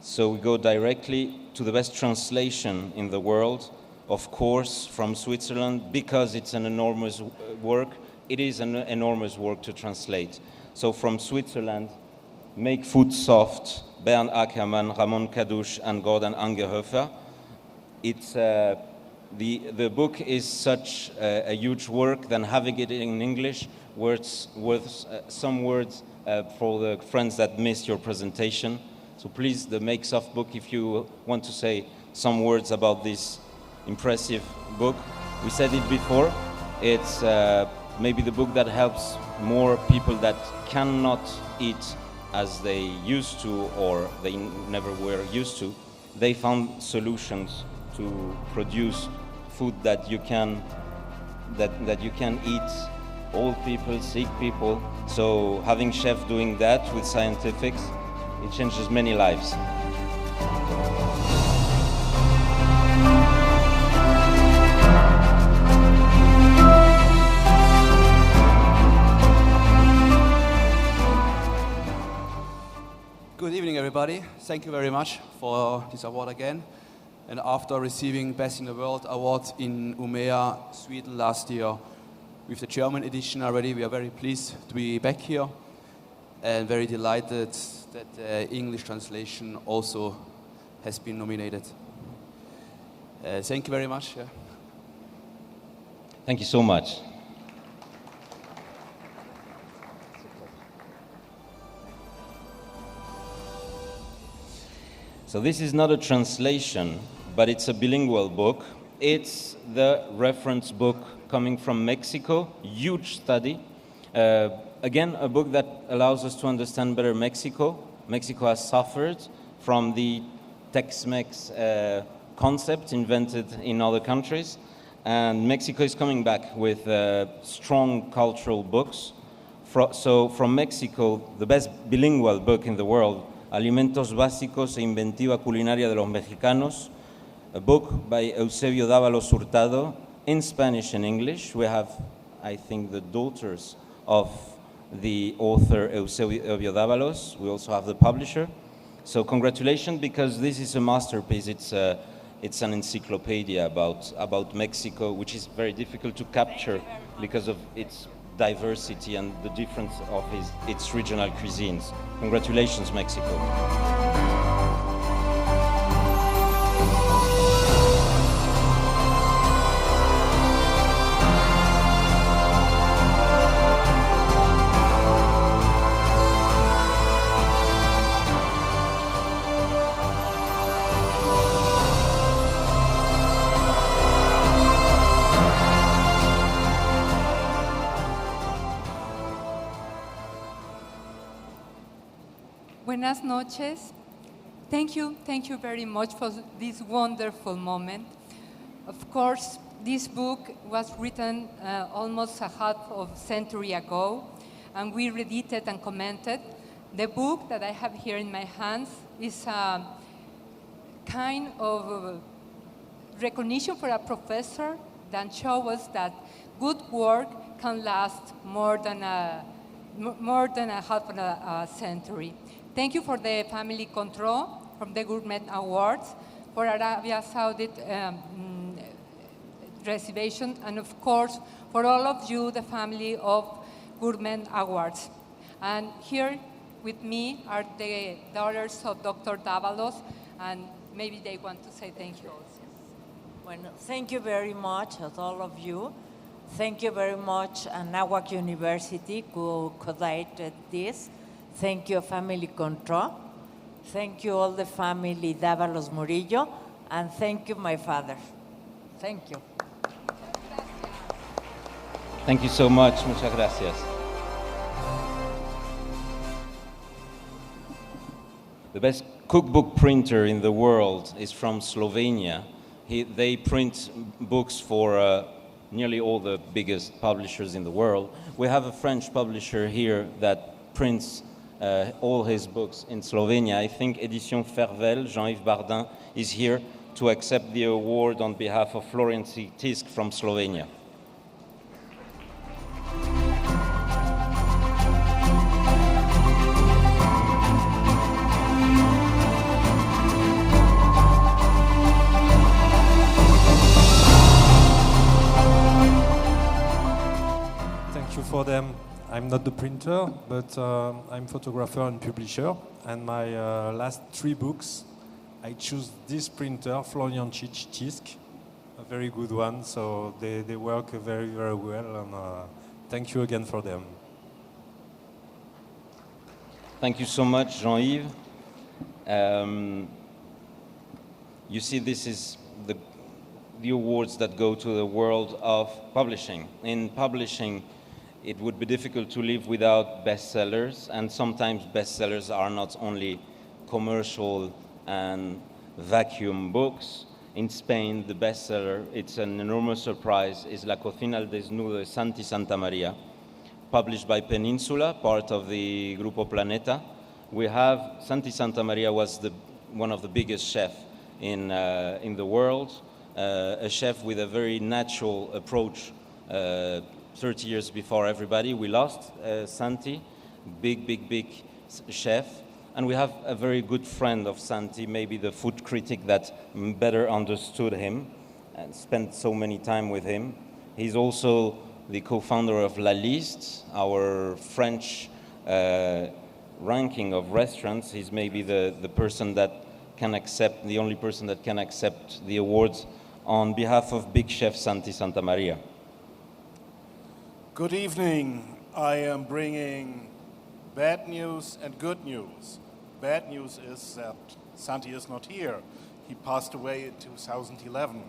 [SPEAKER 1] so we go directly to the best translation in the world, of course, from Switzerland, because it's an enormous work. It is an enormous work to translate. So from Switzerland, Make Food Soft, Bernd Ackermann, Ramon Kadouche, and Gordon Angerhofer. It's the book is such a huge work. Then having it in English worth some words for the friends that missed your presentation. So please, the Make Soft book, if you want to say some words about this impressive book. We said it before. It's maybe the book that helps more people that cannot eat as they used to, or they never were used to. They found solutions to produce food that you can eat, old people, sick people. So having chefs doing that with scientifics, it changes many lives.
[SPEAKER 18] Good evening, everybody. Thank you very much for this award again. And after receiving Best in the World award in Umeå, Sweden last year, with the German edition already, we are very pleased to be back here and very delighted that the English translation also has been nominated. Thank you very much. Yeah.
[SPEAKER 1] Thank you so much. So this is not a translation, but it's a bilingual book. It's the reference book coming from Mexico, huge study. Again, a book that allows us to understand better Mexico. Mexico has suffered from the Tex-Mex concept invented in other countries. And Mexico is coming back with strong cultural books. So from Mexico, the best bilingual book in the world, Alimentos Básicos e Inventiva Culinaria de los Mexicanos, a book by Eusebio Dávalos Hurtado, in Spanish and English. We have, I think, the daughters of the author Eusebio Dávalos. We also have the publisher. So congratulations, because this is a masterpiece. It's an encyclopedia about Mexico, which is very difficult to capture because of its diversity and the difference of its regional cuisines. Congratulations, Mexico.
[SPEAKER 19] Buenas noches. Thank you very much for this wonderful moment. Of course, this book was written almost a half of a century ago, and we read it and commented. The book that I have here in my hands is a kind of recognition for a professor that shows us that good work can last more than a half of a century. Thank you for the family control from the Gourmand Awards, for Arabia Saudi reservation, and of course, for all of you, the family of Gourmand Awards. And here with me are the daughters of Dr. Davalos, and maybe they want to say thank you also.
[SPEAKER 20] Well, thank you very much, to all of you. Thank you very much, Anáhuac University, who coordinated this. Thank you, Family Control. Thank you, all the family Dávalos Murillo. And thank you, my father. Thank you.
[SPEAKER 1] Thank you so much. Muchas gracias. The best cookbook printer in the world is from Slovenia. They print books for nearly all the biggest publishers in the world. We have a French publisher here that prints all his books in Slovenia. I think Édition Fervel, Jean-Yves Bardin, is here to accept the award on behalf of Florian Tisk from Slovenia.
[SPEAKER 21] For them, I'm not the printer, but I'm photographer and publisher. And my last 3 books, I choose this printer, Florian Tisk, a very good one. So they work very, very well. And thank you again for them.
[SPEAKER 1] Thank you so much, Jean-Yves. You see, this is the awards that go to the world of publishing. In publishing, it would be difficult to live without bestsellers, and sometimes bestsellers are not only commercial and vacuum books. In Spain, the bestseller, it's an enormous surprise, is La Cocina al Desnudo de Santi Santamaria, published by Peninsula, part of the Grupo Planeta. We have, Santi Santamaria was one of the biggest chefs in the world, a chef with a very natural approach 30 years before everybody. We lost Santi, big chef. And we have a very good friend of Santi, maybe the food critic that better understood him and spent so many time with him. He's also the co-founder of La Liste, our French ranking of restaurants. He's maybe the person that can accept, the only person that can accept the awards on behalf of big chef Santi Santamaria.
[SPEAKER 22] Good evening. I am bringing bad news and good news. Bad news is that Santi is not here. He passed away in 2011.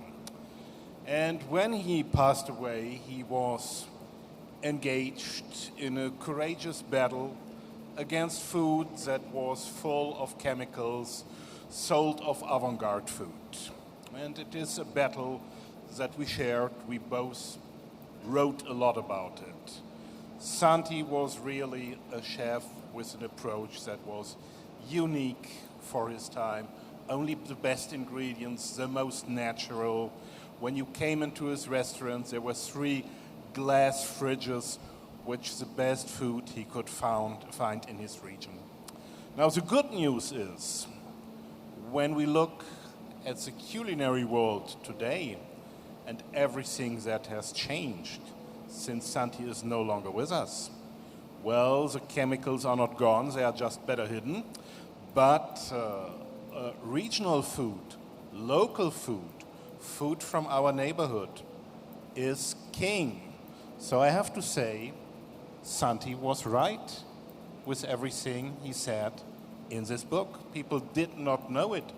[SPEAKER 22] And when he passed away, he was engaged in a courageous battle against food that was full of chemicals, sold of avant-garde food. And it is a battle that we shared. We both wrote a lot about it. Santi was really a chef with an approach that was unique for his time. Only the best ingredients, the most natural. When you came into his restaurant, there were 3 glass fridges, which the best food he could find in his region. Now, the good news is, when we look at the culinary world today, and everything that has changed since Santi is no longer with us. Well, the chemicals are not gone, they are just better hidden. But regional food, local food, food from our neighborhood is king. So I have to say, Santi was right with everything he said in this book. People did not know it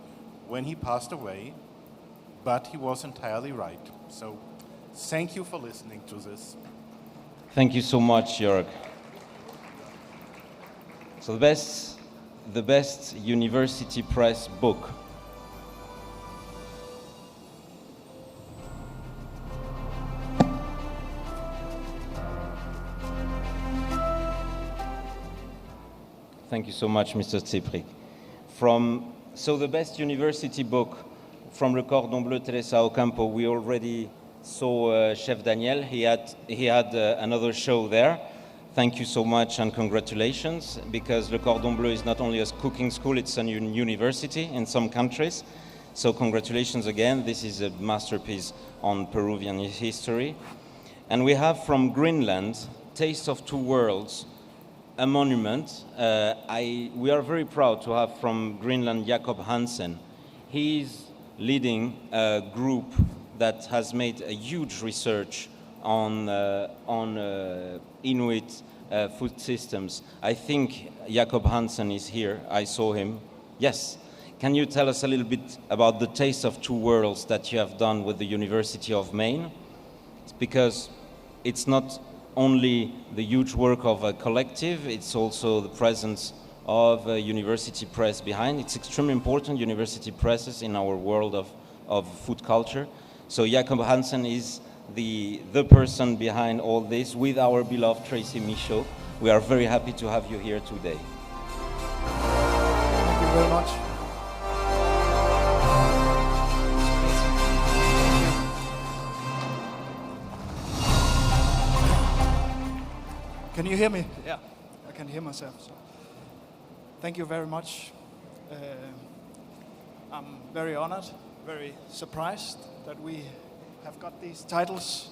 [SPEAKER 22] when he passed away, but he was entirely right. So thank you for listening to this.
[SPEAKER 1] Thank you so much, Jörg. So the best university press book. Thank you so much, Mr. Tsiprik. So the best university book from Le Cordon Bleu, Teresa Ocampo, we already saw Chef Daniel. He had another show there. thank you so much and congratulations, because Le Cordon Bleu is not only a cooking school, it's a university in some countries. So congratulations again. This is a masterpiece on Peruvian history. And we have from Greenland, Taste of Two Worlds, a monument. We are very proud to have from Greenland Jacob Hansen. He's leading a group that has made a huge research on Inuit food systems. I think Jacob Hansen is here. I saw him. Yes. Can you tell us a little bit about the Taste of Two Worlds that you have done with the University of Maine? It's because it's not only the huge work of a collective, it's also the presence of a university press behind. It's extremely important, university presses in our world of food culture. So Jacob Hansen is the person behind all this with our beloved Tracy Michaud. We are very happy to have you here today.
[SPEAKER 2] Thank you very much. Can you hear me? Yeah, I can hear myself. So. Thank you very much. I'm very honored, very surprised that we have got these titles.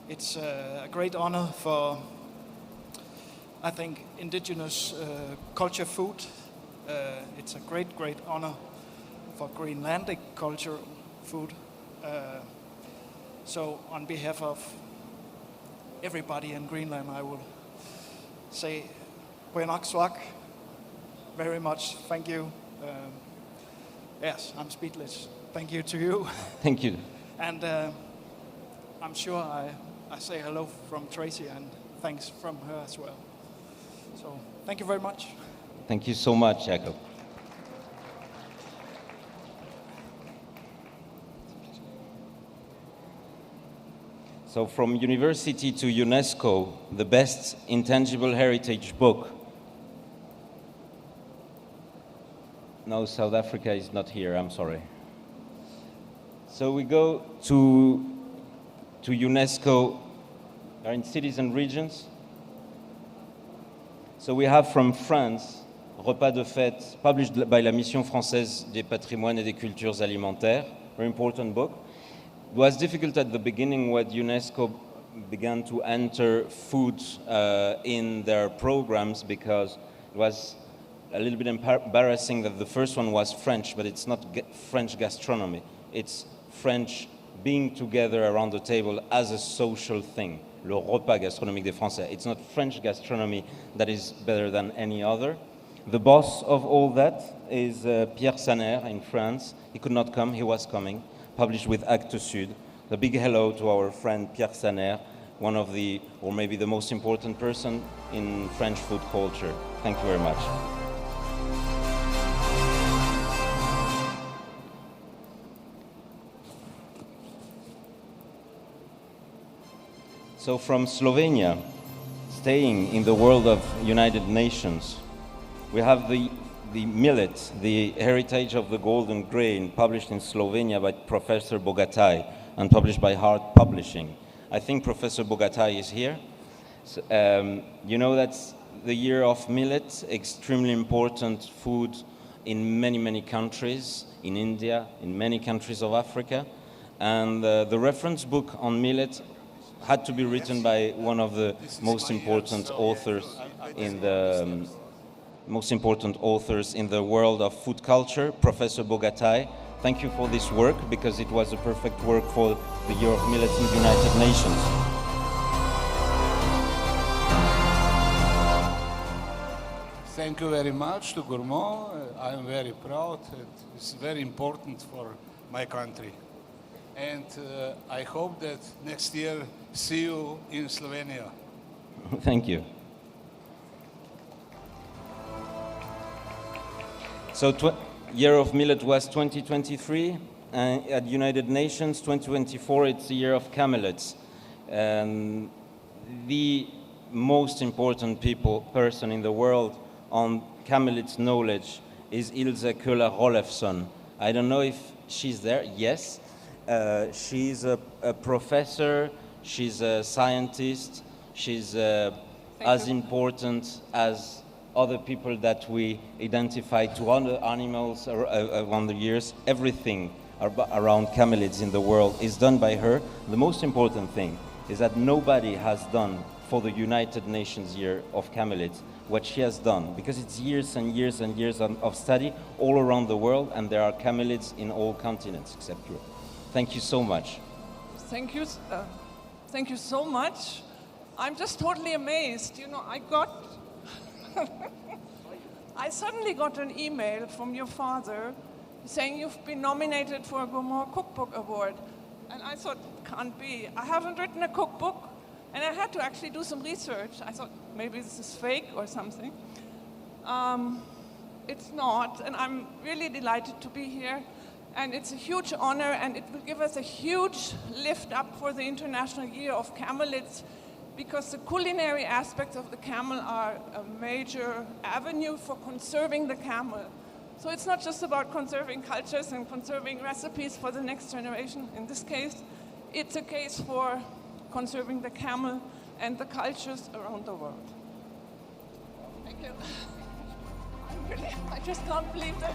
[SPEAKER 2] It's a great honor for, I think, indigenous culture food. It's a great, great honor for Greenlandic culture food. So on behalf of everybody in Greenland, I will say Buenak Swak, very much thank you. Yes, I'm speechless. Thank you to you.
[SPEAKER 1] Thank you.
[SPEAKER 2] And I'm sure I say hello from Tracy and thanks from her as well. So thank you very much.
[SPEAKER 1] Thank you so much, Jacob. So from university to UNESCO, the best intangible heritage book. No, South Africa is not here, I'm sorry. So we go to UNESCO, are in cities and regions. So we have from France, Repas de Fête, published by la Mission Française des Patrimoines et des Cultures Alimentaires, very important book. It was difficult at the beginning when UNESCO began to enter food in their programs, because it was a little bit embarrassing that the first one was French, but it's not French gastronomy. It's French being together around the table as a social thing. Le repas gastronomique des Français. It's not French gastronomy that is better than any other. The boss of all that is Pierre Saner in France. He could not come, he was coming. Published with Actes Sud. A big hello to our friend Pierre Saner, one of the, or maybe the most important person in French food culture. Thank you very much. So from Slovenia, staying in the world of United Nations, we have the millet, the heritage of the golden grain, published in Slovenia by Professor Bogataj and published by Hart Publishing. I think Professor Bogataj is here. So, you know that's the year of millet, extremely important food in many, many countries, in India, in many countries of Africa. And the reference book on millet had to be written by one of the most important authors in the world of food culture, Professor Bogataj. Thank you for this work, because it was a perfect work for the Year of Millet in the United Nations.
[SPEAKER 3] Thank you very much to Gourmand. I am very proud. It's very important for my country. And I hope that next year see you in Slovenia.
[SPEAKER 1] Thank you. So Year of Millet was 2023, and at United Nations 2024 it's the Year of Camellets. And the most important person in the world on camellets knowledge is Ilse Köhler-Rollefson. I don't know if she's there. Yes. She's a professor, she's a scientist, she's a as important as other people that we identify to other animals around the years. Everything around camelids in the world is done by her. The most important thing is that nobody has done for the United Nations Year of Camelids what she has done, because it's years and years and years of study all around the world, and there are camelids in all continents except Europe. Thank you so much.
[SPEAKER 5] Thank you so much. I'm just totally amazed. You know, I suddenly got an email from your father saying you've been nominated for a Gourmand Cookbook Award. And I thought, can't be. I haven't written a cookbook, and I had to actually do some research. I thought, maybe this is fake or something. It's not, and I'm really delighted to be here. And it's a huge honor, and it will give us a huge lift up for the International Year of Camelids, because the culinary aspects of the camel are a major avenue for conserving the camel. So it's not just about conserving cultures and conserving recipes for the next generation. In this case, it's a case for conserving the camel and the cultures around the world. Thank you. I just can't believe that.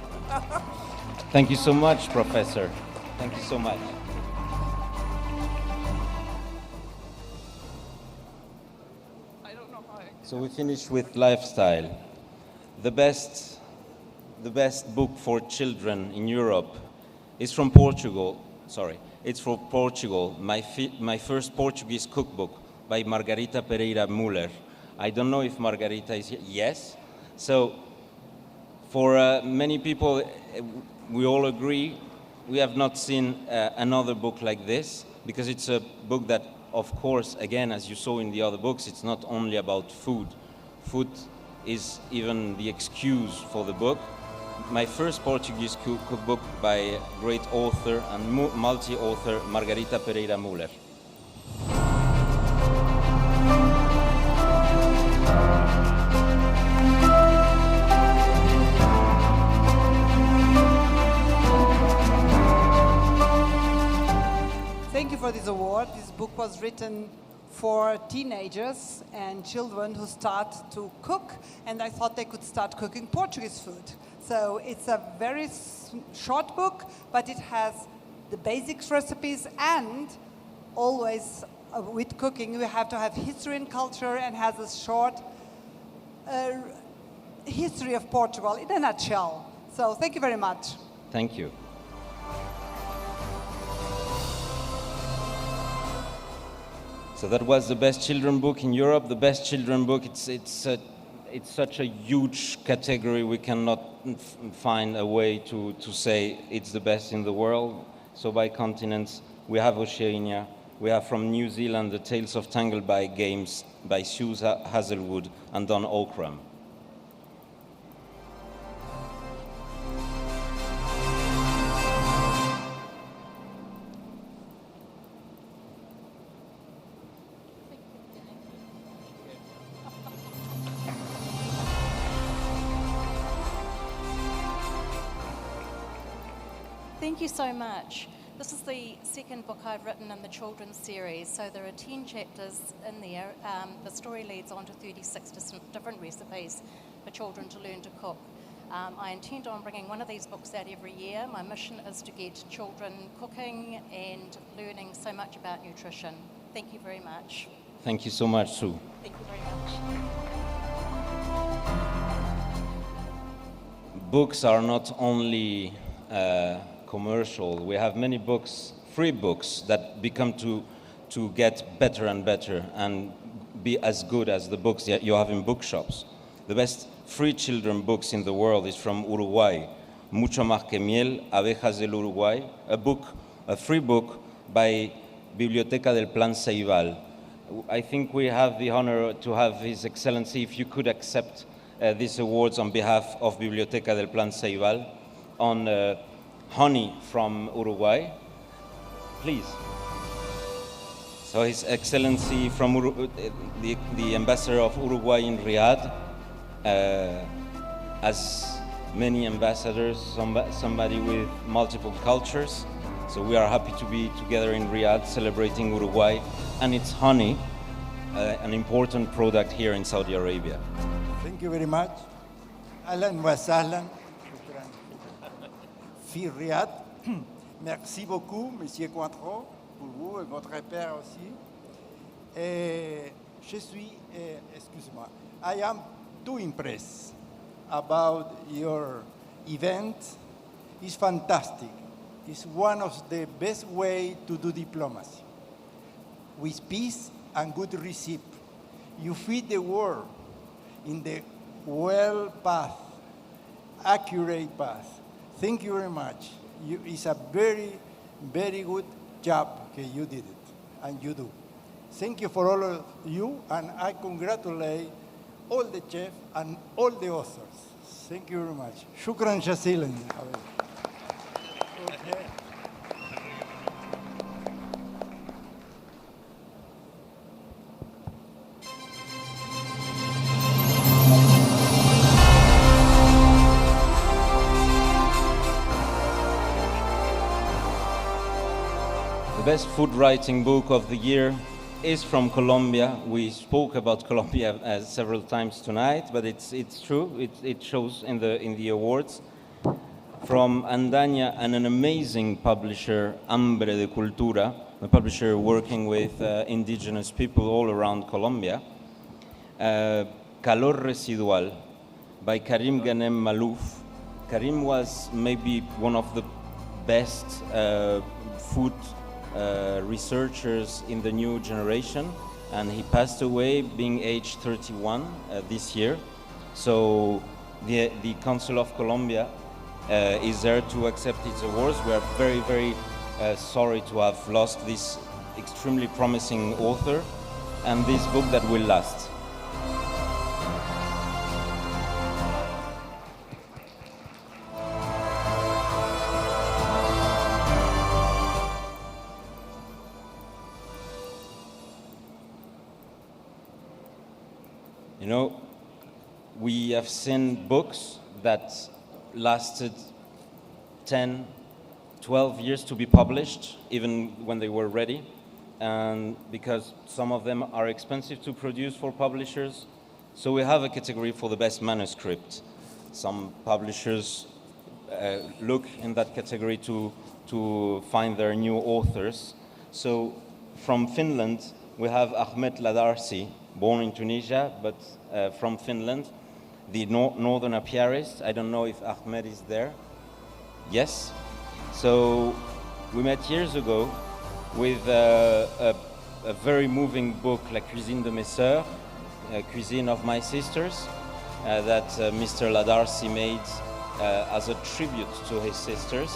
[SPEAKER 1] Thank you so much, Professor. Thank you so much. So we finish with lifestyle. The best book for children in Europe is from Portugal. Sorry, it's from Portugal. My first Portuguese cookbook by Margarita Pereira Müller. I don't know if Margarita is here. Yes. So for many people, we all agree we have not seen another book like this, because it's a book that, of course, again, as you saw in the other books, it's not only about food. Food is even the excuse for the book. My first Portuguese cookbook by great author and multi-author Margarita Pereira Müller.
[SPEAKER 6] Thank you for this award. This book was written for teenagers and children who start to cook, and I thought they could start cooking Portuguese food. So it's a very short book, but it has the basics recipes, and always with cooking we have to have history and culture, and has a short history of Portugal in a nutshell. So thank you very much.
[SPEAKER 1] Thank you. So that was the best children book in Europe. The best children book, it's such a huge category, we cannot find a way to say it's the best in the world. So by continents, we have Oceania, we have from New Zealand The Tales of Tangle by Games by Sue Hazelwood and Don Ockram.
[SPEAKER 11] Thank you so much. This is the second book I've written in the children's series, so there are 10 chapters in there. The story leads on to 36 different recipes for children to learn to cook. I intend on bringing one of these books out every year. My mission is to get children cooking and learning so much about nutrition. Thank you very much.
[SPEAKER 1] Thank you so much, Sue.
[SPEAKER 11] Thank you very much.
[SPEAKER 1] Books are not only commercial. We have many books, free books, that become to get better and better and be as good as the books that you have in bookshops. The best free children books in the world is from Uruguay. Mucho más que miel, abejas del Uruguay. A free book by Biblioteca del Plan Ceibal. I think we have the honor to have His Excellency, if you could accept these awards on behalf of Biblioteca del Plan Ceibal, on honey from Uruguay, please. So His Excellency from the Ambassador of Uruguay in Riyadh, as many ambassadors, somebody with multiple cultures. So we are happy to be together in Riyadh celebrating Uruguay and its honey. an important product here in Saudi Arabia.
[SPEAKER 7] Thank you very much. Ahlan wa sahlan. Fi Riyad. Merci beaucoup, Monsieur Cointreau, pour vous et votre père aussi. Et je suis, excuse-moi, I am too impressed about your event. It's fantastic. It's one of the best way to do diplomacy. With peace and good receipt, you feed the world in the well path, accurate path. Thank you very much. It's a very, very good job that you did it, and you do. Thank you for all of you, and I congratulate all the chefs and all the authors. Thank you very much. Shukran jazilan. Okay.
[SPEAKER 1] The best food writing book of the year is from Colombia. We spoke about Colombia several times tonight, but it's true. It shows in the awards. From Andaña and an amazing publisher, Hambre de Cultura, a publisher working with indigenous people all around Colombia. Calor Residual by Karim Ghanem Malouf. Karim was maybe one of the best food researchers in the new generation, and he passed away being aged 31 this year. So the Council of Colombia is there to accept its awards. We are very, very sorry to have lost this extremely promising author and this book that will last. You know, we have seen books that lasted 10, 12 years to be published, even when they were ready. And because some of them are expensive to produce for publishers, so we have a category for the best manuscript. Some publishers look in that category to find their new authors. So from Finland, we have Ahmet Ladarsi, born in Tunisia, but from Finland, the northern apiarist. I don't know if Ahmed is there. Yes. So we met years ago with a very moving book, La Cuisine de mes sœurs, Cuisine of My Sisters, that Mr. Ladarsi made as a tribute to his sisters.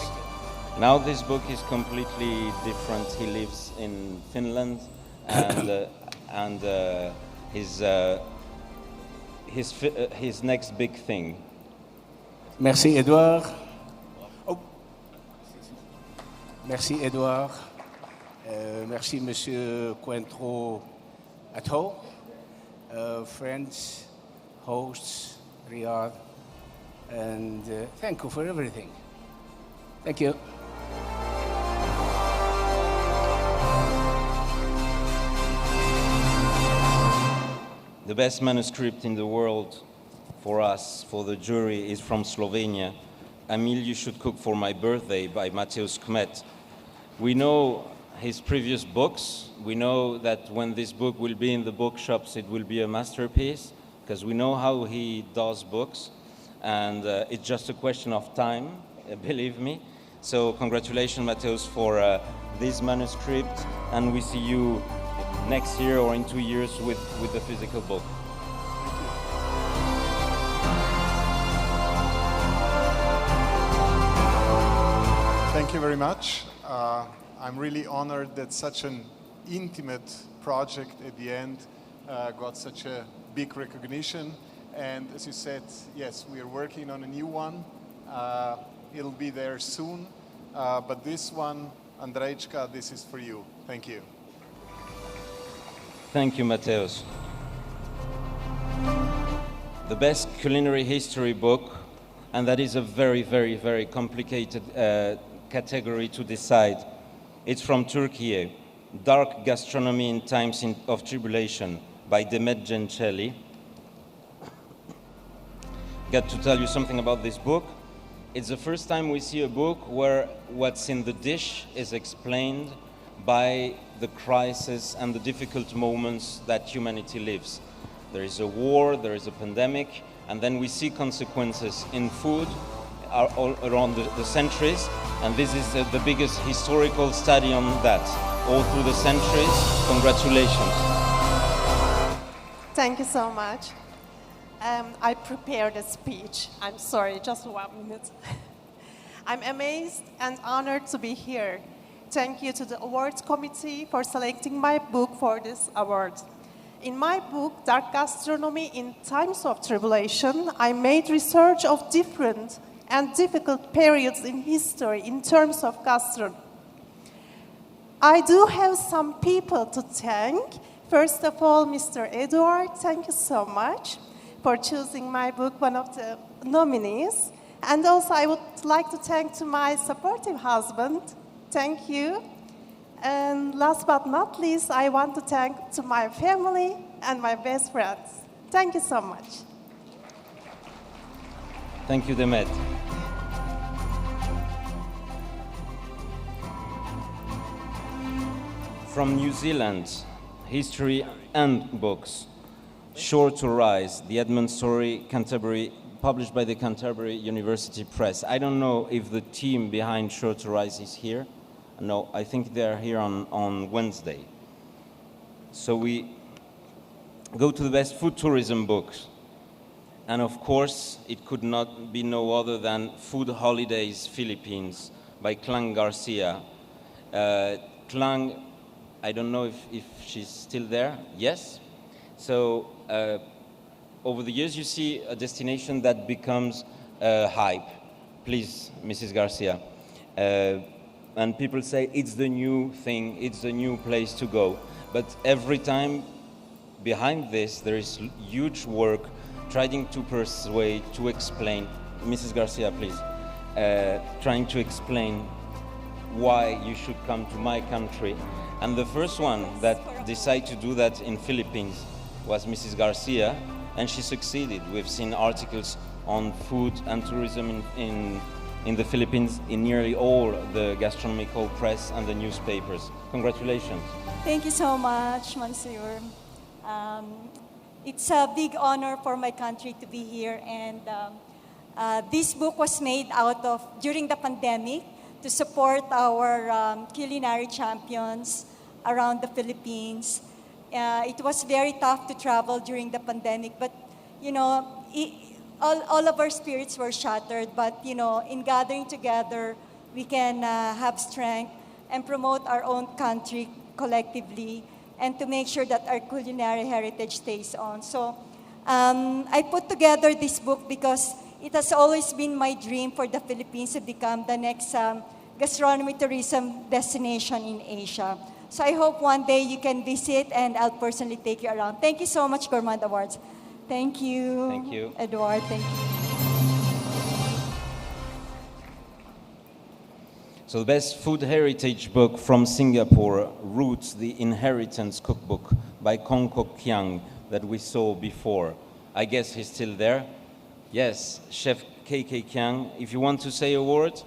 [SPEAKER 1] Now this book is completely different. He lives in Finland, and his next big thing.
[SPEAKER 8] Merci Edouard. Oh. Merci Edouard. Merci Monsieur Cointreau at home, friends, hosts, Riyadh, and thank you for everything. Thank you.
[SPEAKER 1] The best manuscript in the world for us, for the jury, is from Slovenia. Emil, You Should Cook for My Birthday by Mateusz Kmet. We know his previous books. We know that when this book will be in the bookshops, it will be a masterpiece, because we know how he does books. And it's just a question of time, believe me. So congratulations, Mateusz, for this manuscript. And we see you next year or in 2 years with the physical book.
[SPEAKER 23] Thank you very much. I'm really honored that such an intimate project at the end got such a big recognition. And as you said, yes, we are working on a new one. It'll be there soon. But this one, Andrejka, this is for you. Thank you.
[SPEAKER 1] Thank you, Mateusz. The best culinary history book, and that is a very, very, very complicated category to decide. It's from Turkey, Dark Gastronomy in Times of Tribulation by Demet Gencelli. Got to tell you something about this book. It's the first time we see a book where what's in the dish is explained by the crisis and the difficult moments that humanity lives. There is a war, there is a pandemic, and then we see consequences in food all around the centuries, and this is the biggest historical study on that, all through the centuries. Congratulations.
[SPEAKER 9] Thank you so much. I prepared a speech. I'm sorry, just 1 minute. I'm amazed and honored to be here. Thank you to the awards committee for selecting my book for this award. In my book, Dark Gastronomy in Times of Tribulation, I made research of different and difficult periods in history in terms of gastronomy. I do have some people to thank. First of all, Mr. Edward, thank you so much for choosing my book, one of the nominees. And also I would like to thank to my supportive husband. Thank you. And last but not least, I want to thank to my family and my best friends. Thank you so much.
[SPEAKER 1] Thank you, Demet. From New Zealand, history and books. Sure to Rise, the Edmund Story, Canterbury, published by the Canterbury University Press. I don't know if the team behind Sure to Rise is here. No, I think they're here on Wednesday. So we go to the best food tourism books. And of course, it could not be no other than Food Holidays Philippines by Klang Garcia. Klang, I don't know if she's still there. Yes? So over the years, you see a destination that becomes hype. Please, Mrs. Garcia. And people say it's the new thing, it's the new place to go. But every time behind this, there is huge work trying to persuade, to explain. Mrs. Garcia, please. Trying to explain why you should come to my country. And the first one that decided to do that in Philippines was Mrs. Garcia, and she succeeded. We've seen articles on food and tourism in the Philippines in nearly all the gastronomical press and the newspapers. Congratulations.
[SPEAKER 10] Thank you so much, Monsieur. It's a big honor for my country to be here, and this book was made during the pandemic to support our culinary champions around the Philippines. It was very tough to travel during the pandemic, but all of our spirits were shattered. But in gathering together, we can have strength and promote our own country collectively, and to make sure that our culinary heritage stays on. So I put together this book because it has always been my dream for the Philippines to become the next gastronomy tourism destination in Asia. So I hope one day you can visit, and I'll personally take you around. Thank you so much, Gourmand Awards. Thank you.
[SPEAKER 1] Thank you.
[SPEAKER 10] Edward, thank you.
[SPEAKER 1] So the best food heritage book from Singapore, Roots, the Inheritance Cookbook by Kong Kok Kiang that we saw before. I guess he's still there. Yes, Chef KK Kiang, if you want to say a word.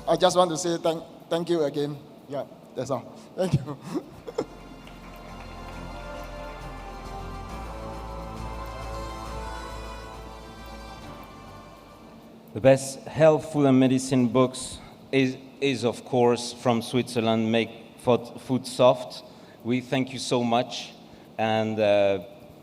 [SPEAKER 17] I just want to say thank you again. Yeah, that's all. Thank you.
[SPEAKER 1] The best health, food, and medicine books is of course from Switzerland, Make Food Soft. We thank you so much, and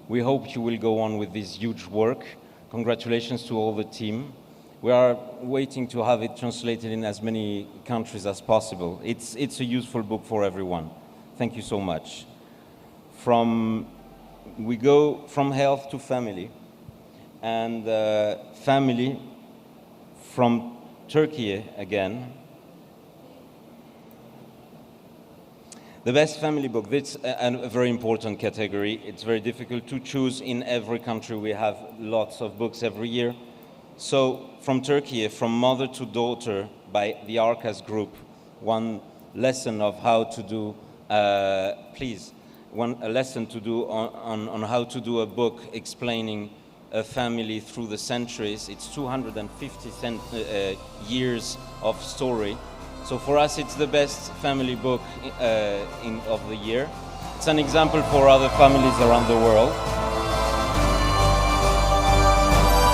[SPEAKER 1] we hope you will go on with this huge work. Congratulations to all the team. We are waiting to have it translated in as many countries as possible. It's a useful book for everyone. Thank you so much. We go from health to family, and family from Turkey again. The best family book, that's a very important category. It's very difficult to choose. In every country we have lots of books every year. So from Turkey, From Mother to Daughter by the Arcas Group, one lesson of how to do, a lesson to do on how to do a book explaining a family through the centuries. It's 250 years of story. So for us, it's the best family book of the year. It's an example for other families around the world.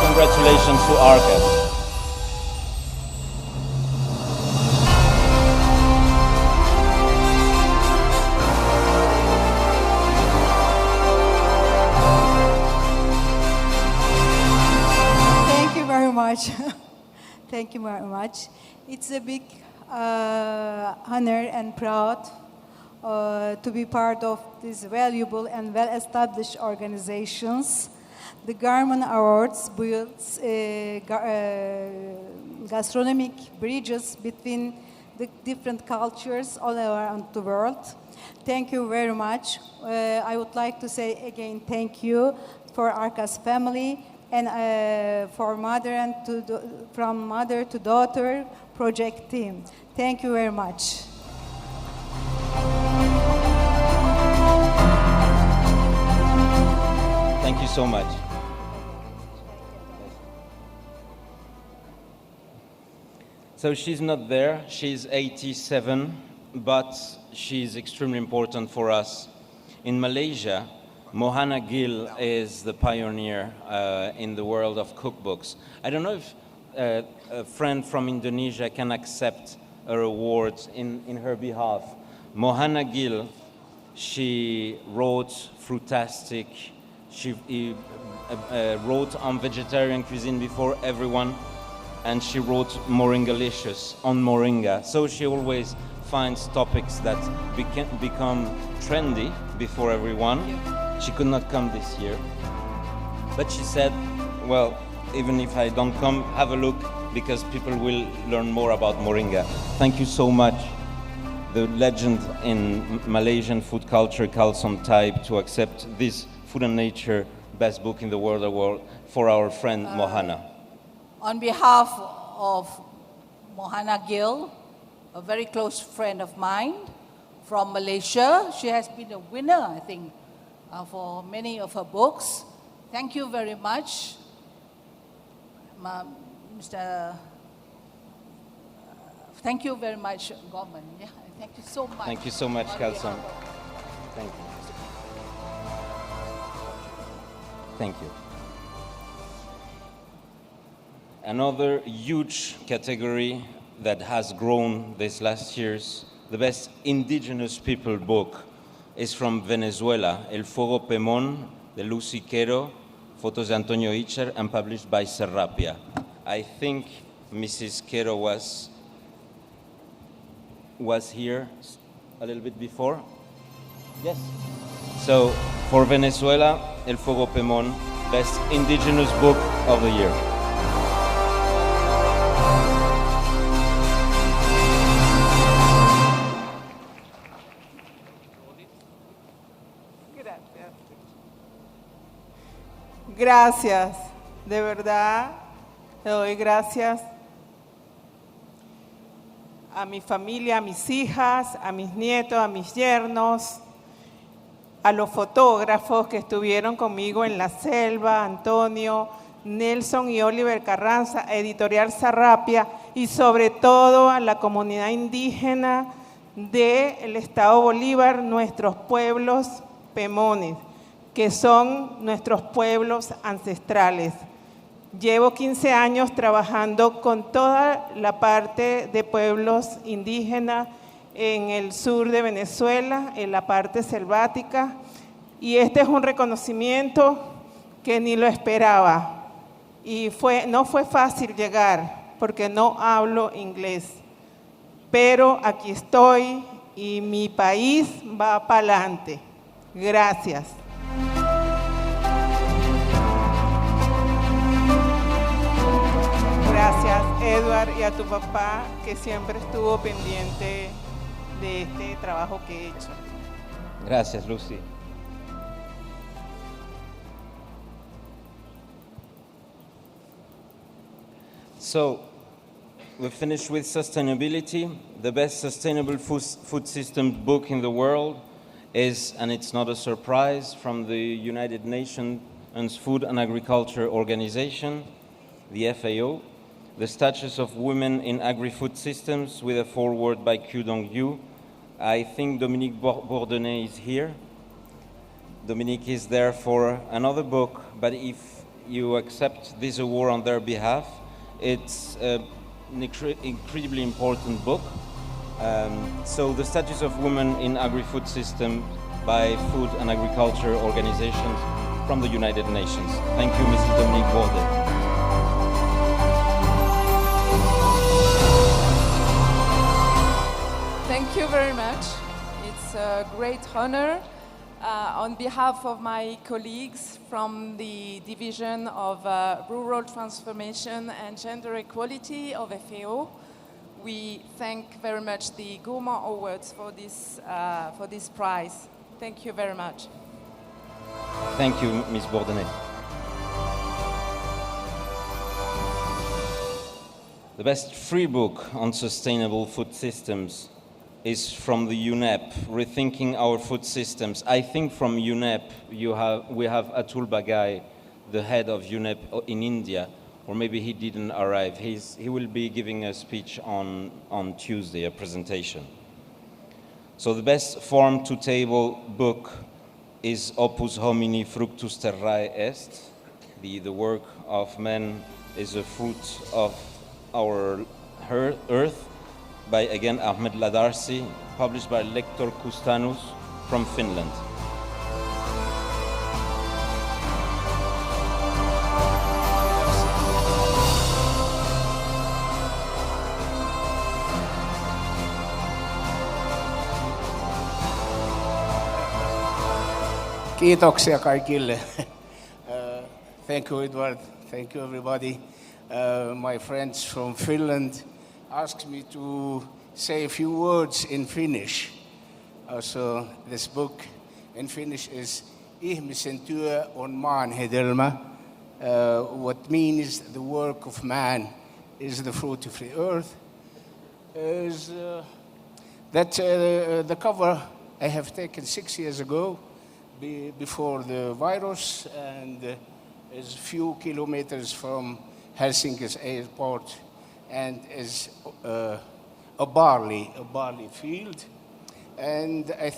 [SPEAKER 1] Congratulations to Arcas.
[SPEAKER 12] Thank you very much. Thank you very much. It's a big honor and proud to be part of these valuable and well-established organizations. The Gourmand Awards builds gastronomic bridges between the different cultures all around the world. Thank you very much. I would like to say again thank you for Arcas family and for from mother to daughter project team. Thank you very much.
[SPEAKER 1] Thank you so much. So she's not there, she's 87, but she's extremely important for us. In Malaysia, Mohana Gill is the pioneer in the world of cookbooks. I don't know if a friend from Indonesia can accept her award in her behalf. Mohana Gill, she wrote Frutastic, she wrote on vegetarian cuisine before everyone, and she wrote Moringalicious on Moringa. So she always finds topics that become trendy before everyone. She could not come this year, but she said, well, even if I don't come, have a look, because people will learn more about Moringa. Thank you so much, the legend in Malaysian food culture, Kalsom Taib, to accept this Food and Nature best book in the world for our friend Mohana.
[SPEAKER 13] On behalf of Mohana Gill, a very close friend of mine from Malaysia, she has been a winner, I think, for many of her books. Thank you very much, Mr. Thank you very much, Gourmand. Yeah, thank you so much.
[SPEAKER 1] Thank you so much, Kalsom. Thank you. Thank you. Another huge category that has grown these last years, the best indigenous people book, is from Venezuela, El Fuego Pemón, de Lucy Quero, photos de Antonio Itcher, and published by Serrapia. I think Mrs. Quero was here a little bit before. Yes. So for Venezuela, El Fuego Pemón, best indigenous book of the year.
[SPEAKER 14] Gracias, de verdad, le doy gracias a mi familia, a mis hijas, a mis nietos, a mis yernos, a los fotógrafos que estuvieron conmigo en la selva, Antonio, Nelson y Oliver Carranza, Editorial Sarrapia, y sobre todo a la comunidad indígena del Estado Bolívar, nuestros pueblos pemones, que son nuestros pueblos ancestrales. Llevo 15 años trabajando con toda la parte de pueblos indígenas en el sur de Venezuela, en la parte selvática, y este es un reconocimiento que ni lo esperaba. Y no fue fácil llegar, porque no hablo inglés, pero aquí estoy y mi país va para adelante. Gracias. Gracias, Edward y a tu papá, que siempre estuvo pendiente de este trabajo que he hecho.
[SPEAKER 1] Gracias, Lucy. So, we finished with sustainability. The best sustainable food system book in the world is, and it's not a surprise, from the United Nations Food and Agriculture Organization, the FAO, The Status of Women in Agri-Food Systems, with a foreword by Q Dong-yu. I think Dominique Bourdonnais is here. Dominique is there for another book, but if you accept this award on their behalf, it's an incredibly important book. So The Status of Women in Agri-Food System by Food and Agriculture Organizations from the United Nations. Thank you, Mrs. Dominique Bourdonnais.
[SPEAKER 4] Thank you very much. It's a great honor. On behalf of my colleagues from the Division of Rural Transformation and Gender Equality of FAO, we thank very much the Gourmand Awards for this prize. Thank you very much.
[SPEAKER 1] Thank you, Ms. Bourdonnais. The best free book on sustainable food systems is from the UNEP, Rethinking Our Food Systems. I think from UNEP we have Atul Bagai, the head of UNEP in India, or maybe he didn't arrive. He will be giving a speech on Tuesday, a presentation. So the best farm-to-table book is Opus Homini Fructus Terrae Est. The work of man is a fruit of our earth, by, again, Ahmed Ladarsi, published by Lector Kustanus from Finland.
[SPEAKER 8] Kiitoksia kaikille. Thank you, Edward. Thank you, everybody. My friends from Finland asked me to say a few words in Finnish. So this book in Finnish is Ihmisen työ on maan hedelmä. What means the work of man is the fruit of the earth. The cover I have taken 6 years ago, before the virus, and is a few kilometers from Helsinki's airport, and is a barley field. And I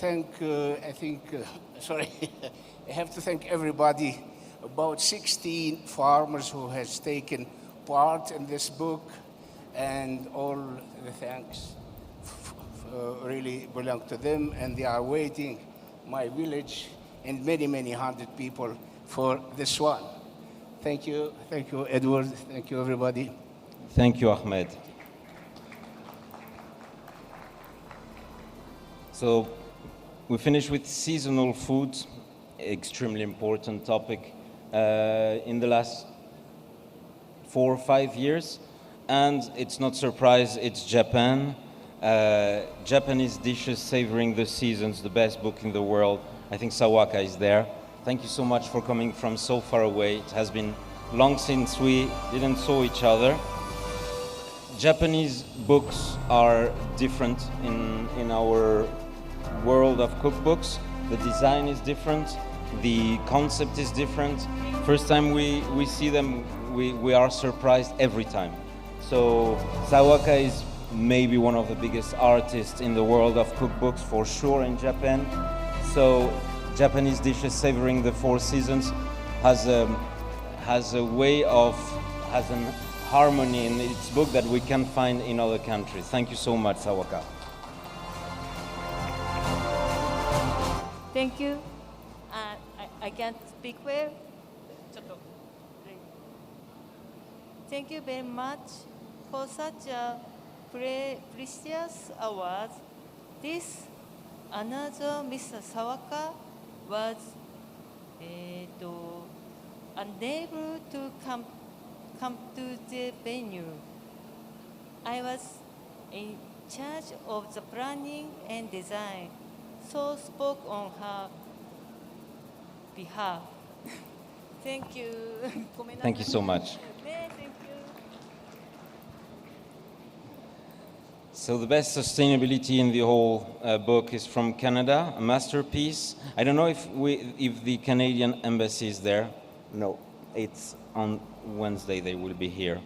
[SPEAKER 8] have to thank everybody, about 16 farmers who has taken part in this book, and all the thanks really belong to them, and they are waiting, my village, and many, many hundred people for this one. Thank you, Edward, thank you, everybody.
[SPEAKER 1] Thank you, Ahmed. So we finish with seasonal food, extremely important topic in the last 4 or 5 years. And it's not surprise, it's Japan. Japanese dishes savoring the seasons, the best book in the world. I think Sawaka is there. Thank you so much for coming from so far away. It has been long since we didn't saw each other. Japanese books are different in our world of cookbooks. The design is different, the concept is different. First time we see them, we are surprised every time. So Sawaka is maybe one of the biggest artists in the world of cookbooks, for sure, in Japan. So Japanese dishes savoring the 4 seasons has a way of, has an harmony in its book that we can find in other countries. Thank you so much, Sawaka.
[SPEAKER 15] Thank you. I can't speak well. Thank you very much for such a precious award. This another Mr. Sawaka was unable to come to the venue. I was in charge of the planning and design, so spoke on her behalf. Thank you.
[SPEAKER 1] Thank you so much.
[SPEAKER 15] Thank you.
[SPEAKER 1] So the best sustainability in the whole book is from Canada, a masterpiece. I don't know if the Canadian embassy is there. No, it's on Wednesday they will be here.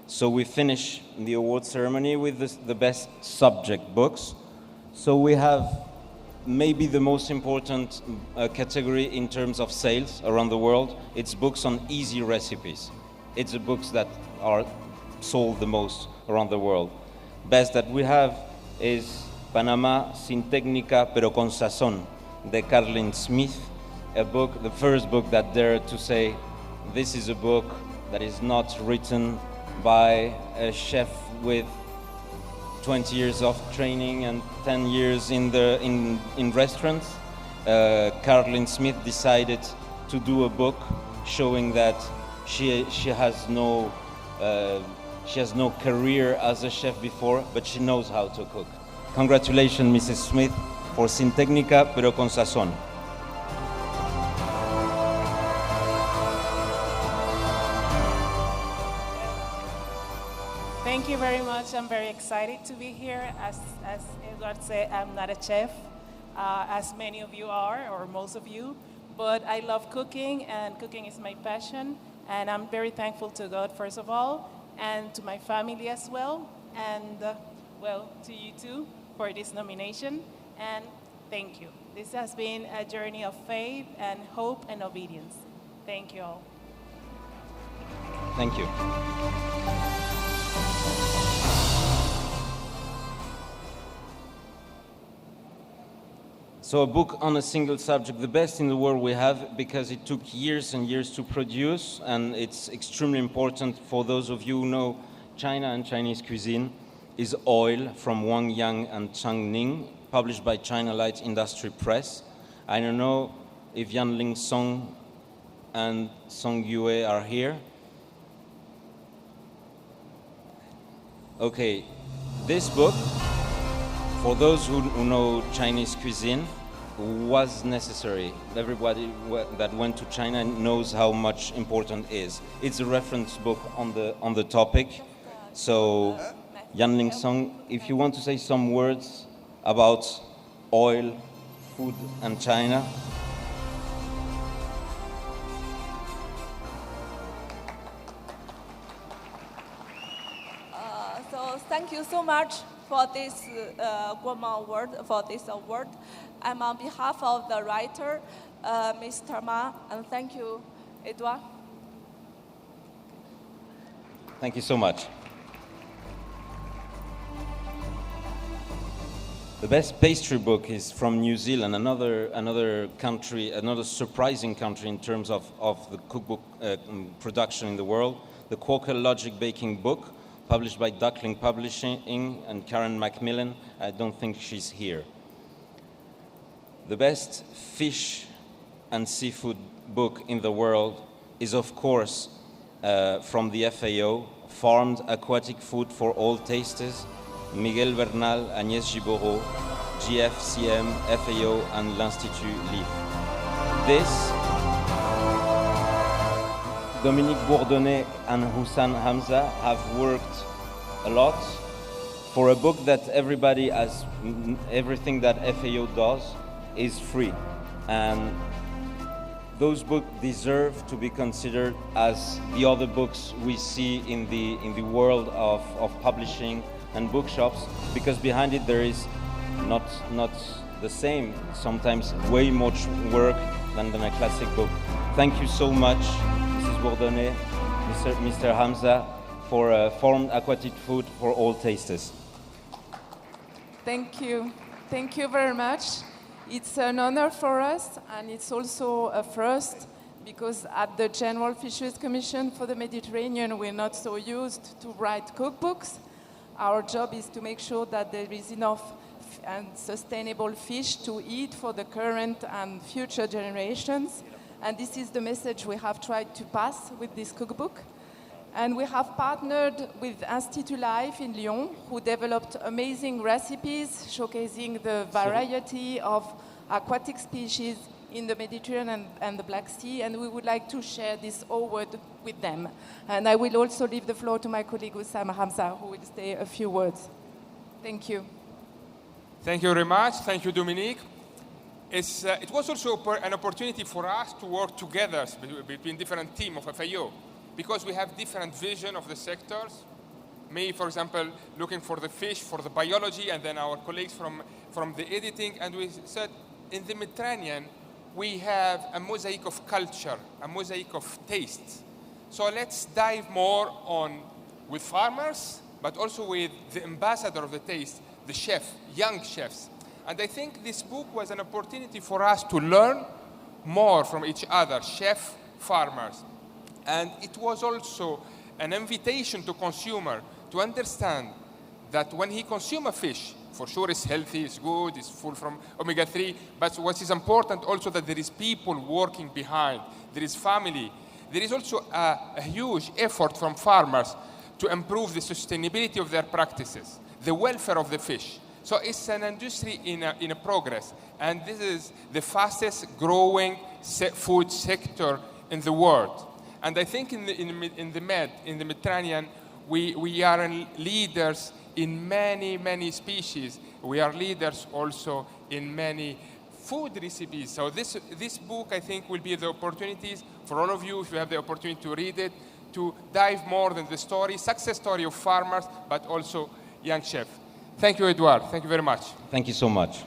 [SPEAKER 1] So we finish the award ceremony with the best subject books. So we have maybe the most important category in terms of sales around the world. It's books on easy recipes. It's the books that are sold the most around the world. Best that we have is Panama sin técnica pero con sazón, de Carlin Smith, a book, the first book that dared to say this is a book that is not written by a chef with 20 years of training and 10 years in restaurants. Carlin Smith decided to do a book showing that she has no career as a chef before, but she knows how to cook. Congratulations, Mrs. Smith, for Sin Técnica pero con sazón.
[SPEAKER 16] Thank you very much. I'm very excited to be here. As Edward said, I'm not a chef, as many of you are, or most of you, but I love cooking, and cooking is my passion, and I'm very thankful to God, first of all, and to my family as well, and, well, to you too for this nomination, and thank you. This has been a journey of faith and hope and obedience. Thank you all.
[SPEAKER 1] Thank you. So a book on a single subject, the best in the world we have, because it took years and years to produce, and it's extremely important for those of you who know China and Chinese cuisine, is Oil from Wang Yang and Chang Ning, published by China Light Industry Press. I don't know if Yanling Song and Song Yue are here. Okay, this book, for those who know Chinese cuisine, was necessary. Everybody that went to China knows how much important it is. It's a reference book on the topic. So, Yanling Song, if you want to say some words about oil, food, and China.
[SPEAKER 18] So thank you so much for this Gourmand award, for this award. I'm on behalf of the writer, Mr. Ma, and thank you, Edouard.
[SPEAKER 1] Thank you so much. The best pastry book is from New Zealand, another country, another surprising country in terms of the cookbook production in the world. The Quaker Logic Baking Book, published by Duckling Publishing and Karen Macmillan. I don't think she's here. The best fish and seafood book in the world is, of course, from the FAO, Farmed Aquatic Food for All Tasters, Miguel Bernal, Agnès Giboro, GFCM, FAO, and l'Institut LIF. This, Dominique Bourdonnais and Hussan Hamza have worked a lot for a book that everybody has, everything that FAO does is free. And those books deserve to be considered as the other books we see in the world of publishing and bookshops, because behind it there is not the same, sometimes way much work than a classic book. Thank you so much, Mrs. Bourdonnais, Mr. Hamza, for Farmed Aquatic Food for All Tasters.
[SPEAKER 4] Thank you. Thank you very much. It's an honor for us, and it's also a first, because at the General Fisheries Commission for the Mediterranean, we're not so used to write cookbooks. Our job is to make sure that there is enough and sustainable fish to eat for the current and future generations. And this is the message we have tried to pass with this cookbook. And we have partnered with Institut Life in Lyon, who developed amazing recipes showcasing the variety of aquatic species in the Mediterranean and the Black Sea, and we would like to share this award with them. And I will also leave the floor to my colleague Oussama Hamza, who will say a few words. Thank you.
[SPEAKER 19] Thank you very much. Thank you, Dominique. It was also an opportunity for us to work together between different teams of FAO, because we have different vision of the sectors. Me, for example, looking for the fish, for the biology, and then our colleagues from the editing. And we said, in the Mediterranean, we have a mosaic of culture, a mosaic of tastes. So let's dive more on with farmers, but also with the ambassador of the taste, the chef, young chefs. And I think this book was an opportunity for us to learn more from each other, chef, farmers. And it was also an invitation to consumer to understand that when he consumes a fish, for sure it's healthy, it's good, it's full from omega-3, but what is important also that there is people working behind, there is family. There is also a huge effort from farmers to improve the sustainability of their practices, the welfare of the fish. So it's an industry in a progress, and this is the fastest growing food sector in the world. And I think in the Mediterranean, we are leaders in many, many species. We are leaders also in many food recipes. So this book, I think, will be the opportunities for all of you, if you have the opportunity to read it, to dive more than the success story of farmers, but also young chefs. Thank you, Edouard. Thank you very much.
[SPEAKER 1] Thank you so much.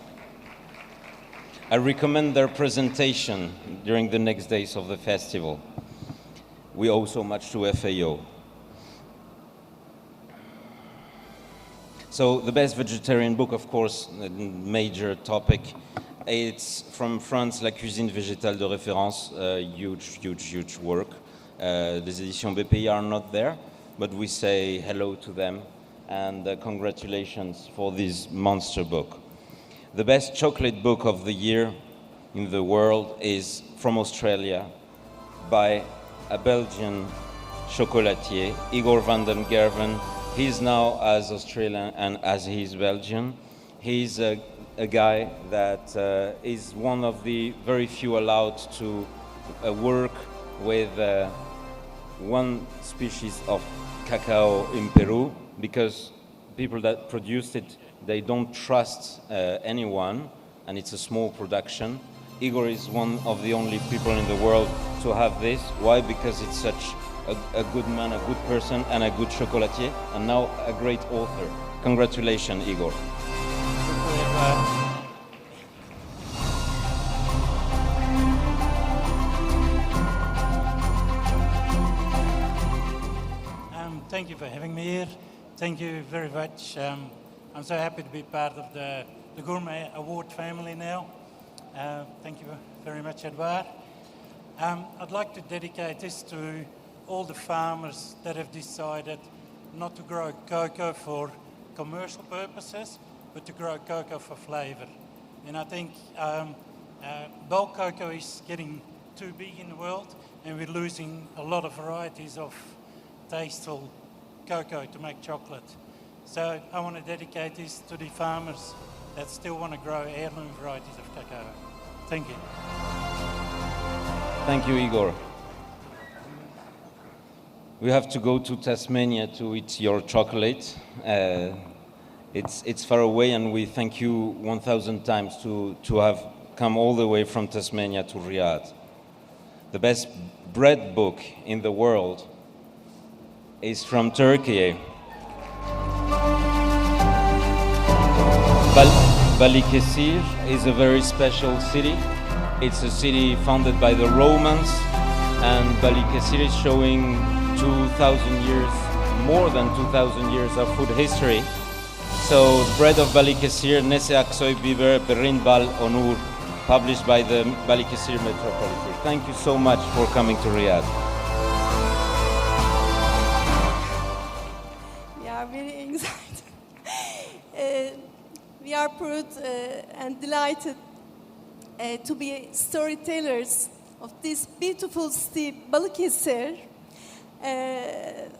[SPEAKER 1] I recommend their presentation during the next days of the festival. We owe so much to FAO. So the best vegetarian book, of course, a major topic. It's from France, La Cuisine Végétale de Référence, huge, huge, huge work. Les éditions BPI are not there, but we say hello to them and congratulations for this monster book. The best chocolate book of the year in the world is from Australia by a Belgian chocolatier, Igor van den Gerven. He's now as Australian and as he's Belgian. He's a guy that is one of the very few allowed to work with one species of cacao in Peru, because people that produce it, they don't trust anyone, and it's a small production. Igor is one of the only people in the world to have this. Why? Because it's such a good man, a good person, and a good chocolatier, and now a great author. Congratulations, Igor.
[SPEAKER 20] Thank you for having me here. Thank you very much. I'm so happy to be part of the Gourmand Award family now. Thank you very much, Edouard. I'd like to dedicate this to all the farmers that have decided not to grow cocoa for commercial purposes, but to grow cocoa for flavor. And I think bulk cocoa is getting too big in the world, and we're losing a lot of varieties of tasteful cocoa to make chocolate. So I want to dedicate this to the farmers that still want to grow heirloom varieties of cacao. Thank you.
[SPEAKER 1] Thank you, Igor. We have to go to Tasmania to eat your chocolate. It's far away, and we thank you 1,000 times to have come all the way from Tasmania to Riyadh. The best bread book in the world is from Turkey. Balıkesir is a very special city. It's a city founded by the Romans, and Balıkesir is showing 2,000 years, more than 2,000 years of food history. So, Bread of Balıkesir, Nese Aksoy Biber Berin Bal Onur, published by the Balıkesir Metropolitan. Thank you so much for coming to Riyadh.
[SPEAKER 21] We are very excited. We are proud and delighted to be storytellers of this beautiful city, Balıkesir. And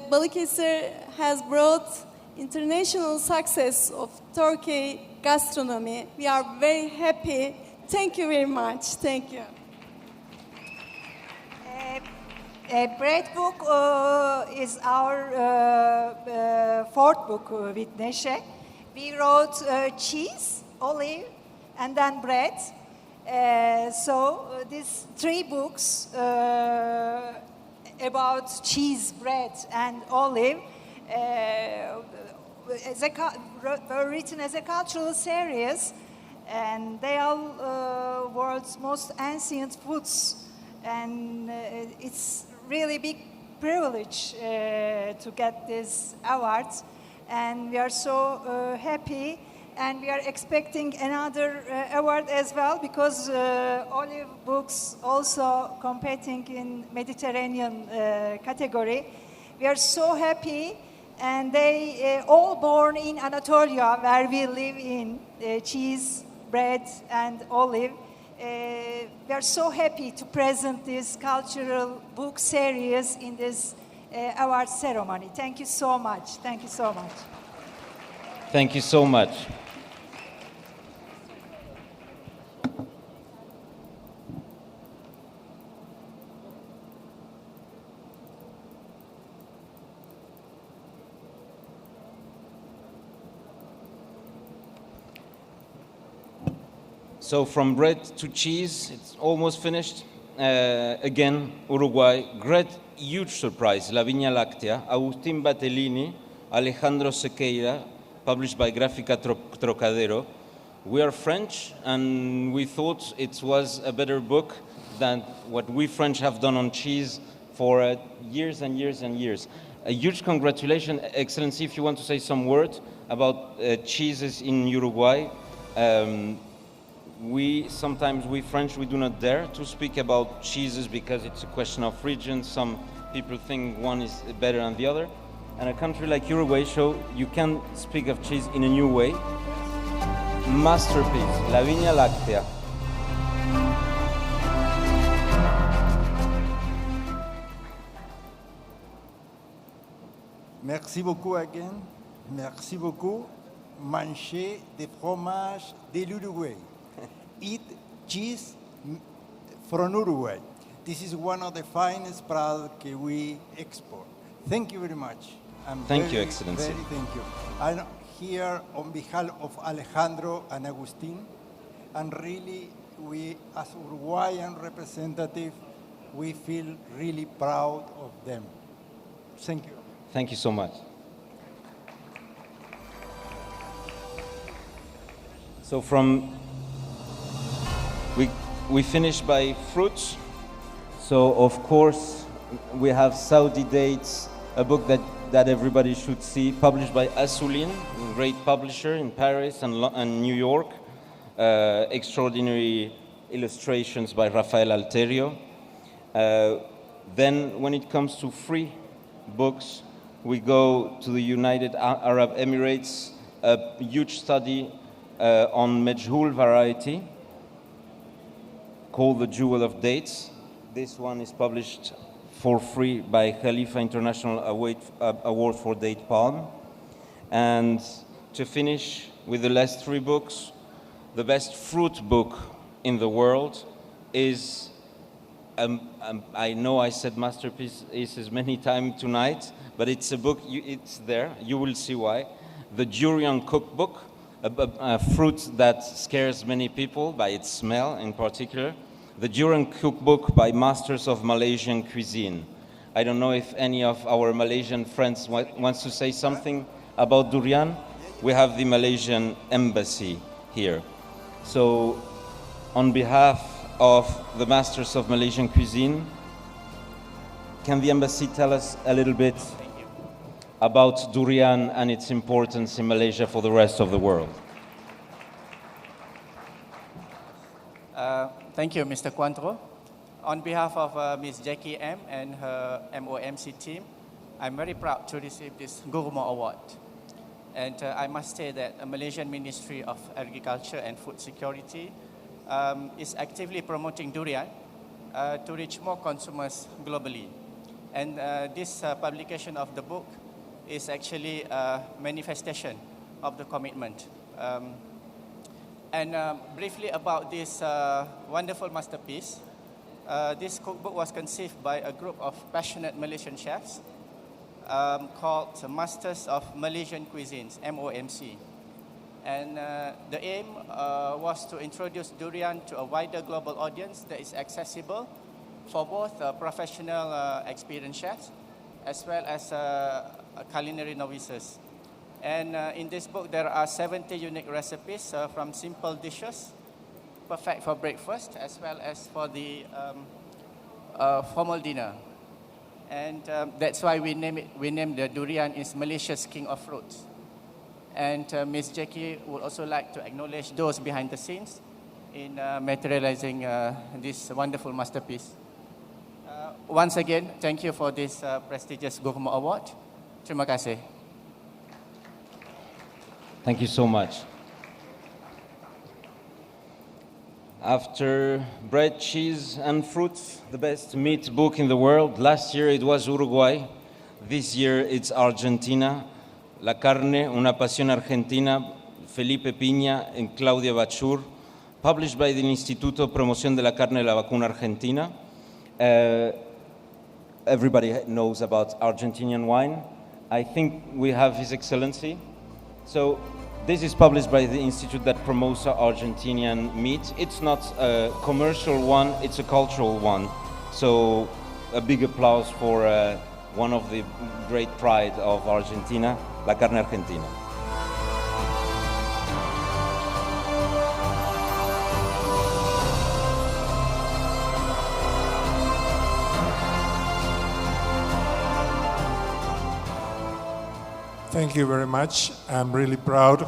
[SPEAKER 21] Balıkesir has brought international success of Turkey gastronomy. We are very happy. Thank you very much. Thank you.
[SPEAKER 2] Bread book is our fourth book with Neşe. We wrote cheese, olive, and then bread. So these three books about cheese, bread, and olive were written as a cultural series, and they are world's most ancient foods. And it's really big privilege to get this award, and we are so happy. And we are expecting another award as well, because olive books also competing in Mediterranean category. We are so happy, and they all born in Anatolia, where we live in, cheese, bread, and olive. We are so happy to present this cultural book series in this award ceremony. Thank you so much. Thank you so much.
[SPEAKER 1] Thank you so much. So from bread to cheese, it's almost finished. Again, Uruguay, great, huge surprise, La Viña Láctea, Agustín Batellini, Alejandro Sequeira, published by Gráfica Trocadero. We are French, and we thought it was a better book than what we French have done on cheese for years and years and years. A huge congratulations, Excellency, if you want to say some words about cheeses in Uruguay. We French, we do not dare to speak about cheeses because it's a question of region. Some people think one is better than the other. And a country like Uruguay show you can speak of cheese in a new way. Masterpiece, La Viña Láctea.
[SPEAKER 7] Merci beaucoup again. Merci beaucoup. Manger des fromages de l'Uruguay. Eat cheese from Uruguay. This is one of the finest products we export. Thank you very much.
[SPEAKER 1] Thank you, Excellency.
[SPEAKER 7] Very thank you. I'm here on behalf of Alejandro and Agustin, and really, we, as Uruguayan representative, we feel really proud of them. Thank you.
[SPEAKER 1] Thank you so much. So we finish by fruits. So of course we have Saudi Dates, a book that everybody should see, published by Assouline, a great publisher in Paris and New York. Extraordinary illustrations by Rafael Alterio. Then when it comes to free books, we go to the United Arab Emirates, a huge study on Majhoul variety called The Jewel of Dates. This one is published for free by Khalifa International Award for Date Palm. And to finish with the last three books, the best fruit book in the world is, I know I said masterpieces many times tonight, but it's a book, it's there, you will see why. The Durian Cookbook, a fruit that scares many people by its smell in particular. The Durian Cookbook by Masters of Malaysian Cuisine. I don't know if any of our Malaysian friends wants to say something about durian. We have the Malaysian embassy here. So on behalf of the Masters of Malaysian Cuisine, can the embassy tell us a little bit about durian and its importance in Malaysia for the rest of the world?
[SPEAKER 3] Thank you, Mr. Quantro. On behalf of Ms. Jackie M. and her MOMC team, I'm very proud to receive this Gourmand Award. And I must say that the Malaysian Ministry of Agriculture and Food Security is actively promoting durian to reach more consumers globally. And this publication of the book is actually a manifestation of the commitment. Briefly about this wonderful masterpiece, this cookbook was conceived by a group of passionate Malaysian chefs called Masters of Malaysian Cuisines, MOMC. And the aim was to introduce durian to a wider global audience that is accessible for both professional experienced chefs as well as culinary novices. And in this book, there are 70 unique recipes from simple dishes, perfect for breakfast, as well as for the formal dinner. And that's why we named the durian is Malaysia's king of fruits. And Ms. Jackie would also like to acknowledge those behind the scenes in materializing this wonderful masterpiece. Once again, thank you for this prestigious Gourmand Award. Terima kasih.
[SPEAKER 1] Thank you so much. After Bread, Cheese and Fruits, the best meat book in the world, last year it was Uruguay. This year it's Argentina. La carne, una pasión argentina, Felipe Piña and Claudia Bachur, published by the Instituto Promoción de la Carne y la Vacuna Argentina. Everybody knows about Argentinian wine. I think we have His Excellency. So this is published by the institute that promotes Argentinian meat. It's not a commercial one, it's a cultural one. So a big applause for one of the great pride of Argentina, la carne argentina.
[SPEAKER 5] Thank you very much. I'm really proud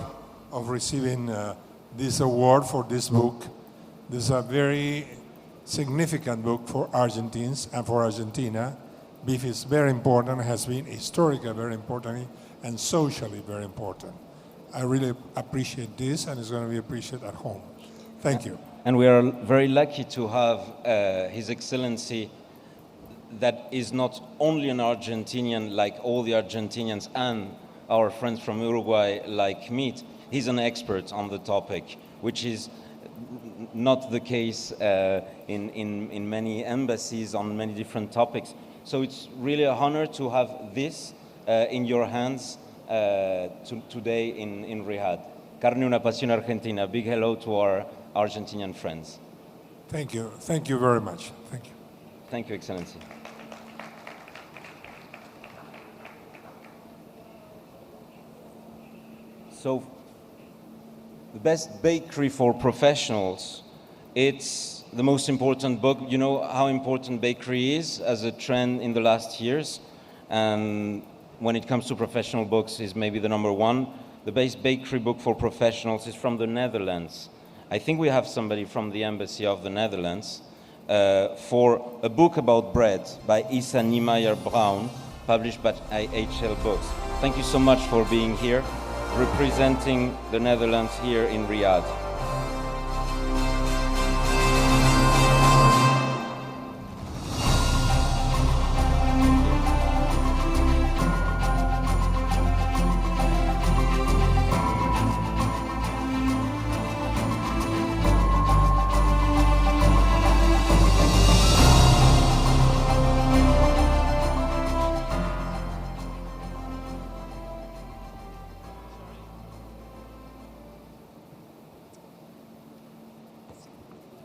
[SPEAKER 5] of receiving this award for this book. This is a very significant book for Argentines and for Argentina. Beef is very important, has been historically very important and socially very important. I really appreciate this, and it's going to be appreciated at home. Thank you.
[SPEAKER 1] And we are very lucky to have His Excellency that is not only an Argentinian like all the Argentinians and our friends from Uruguay like meat. He's an expert on the topic, which is not the case in many embassies on many different topics. So it's really a honor to have this in your hands today in Riyadh. Carne una pasión argentina. Big hello to our Argentinian friends.
[SPEAKER 5] Thank you. Thank you very much. Thank you.
[SPEAKER 1] Thank you, Excellency. So, the best bakery for professionals, it's the most important book. You know how important bakery is as a trend in the last years, and when it comes to professional books is maybe the number one. The best bakery book for professionals is from the Netherlands. I think we have somebody from the Embassy of the Netherlands for a book about bread by Isa Niemeyer Brown, published by HL Books. Thank you so much for being here, representing the Netherlands here in Riyadh.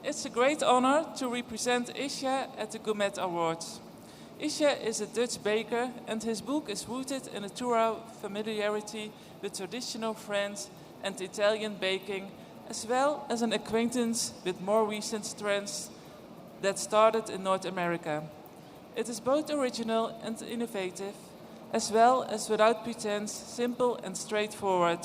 [SPEAKER 6] It's a great honor to represent Isha at the Gourmand Awards. Isha is a Dutch baker, and his book is rooted in a thorough familiarity with traditional French and Italian baking, as well as an acquaintance with more recent trends that started in North America. It is both original and innovative, as well as without pretense, simple and straightforward.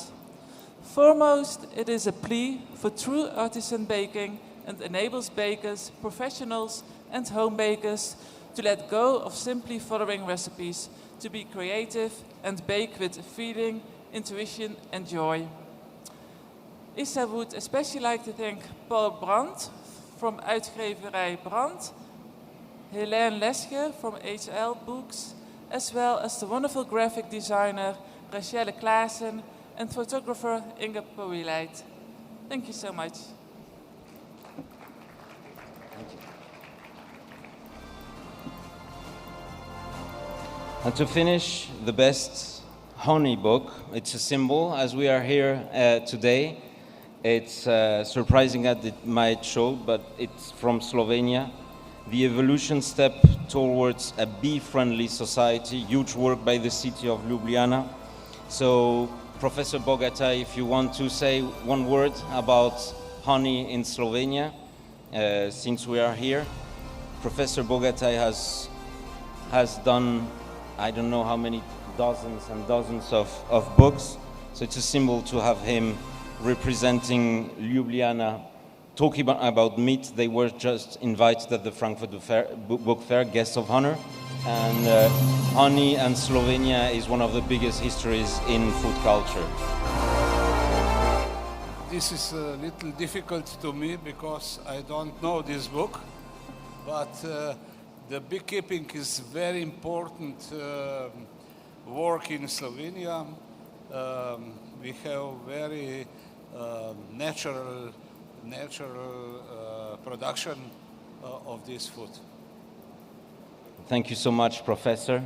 [SPEAKER 6] Foremost, it is a plea for true artisan baking and enables bakers, professionals and home bakers to let go of simply following recipes, to be creative and bake with feeling, intuition and joy. Issa would especially like to thank Paul Brandt from Uitgeverij Brandt Helene Leske from HL Books, as well as the wonderful graphic designer Rachelle Klaassen and photographer Inge Poeleit. Thank you so much.
[SPEAKER 1] And to finish, the best honey book. It's a symbol, as we are here today. It's surprising that it might show, but it's from Slovenia. The evolution step towards a bee-friendly society, huge work by the city of Ljubljana. So, Professor Bogataj, if you want to say one word about honey in Slovenia, since we are here. Professor Bogataj has done, I don't know how many dozens and dozens of books. So it's a symbol to have him representing Ljubljana, talking about meat. They were just invited at the Frankfurt Book Fair, guests of honor. And honey and Slovenia is one of the biggest histories in food culture.
[SPEAKER 11] This is a little difficult to me because I don't know this book, but the beekeeping is very important work in Slovenia. We have very natural production of this food.
[SPEAKER 1] Thank you so much, Professor.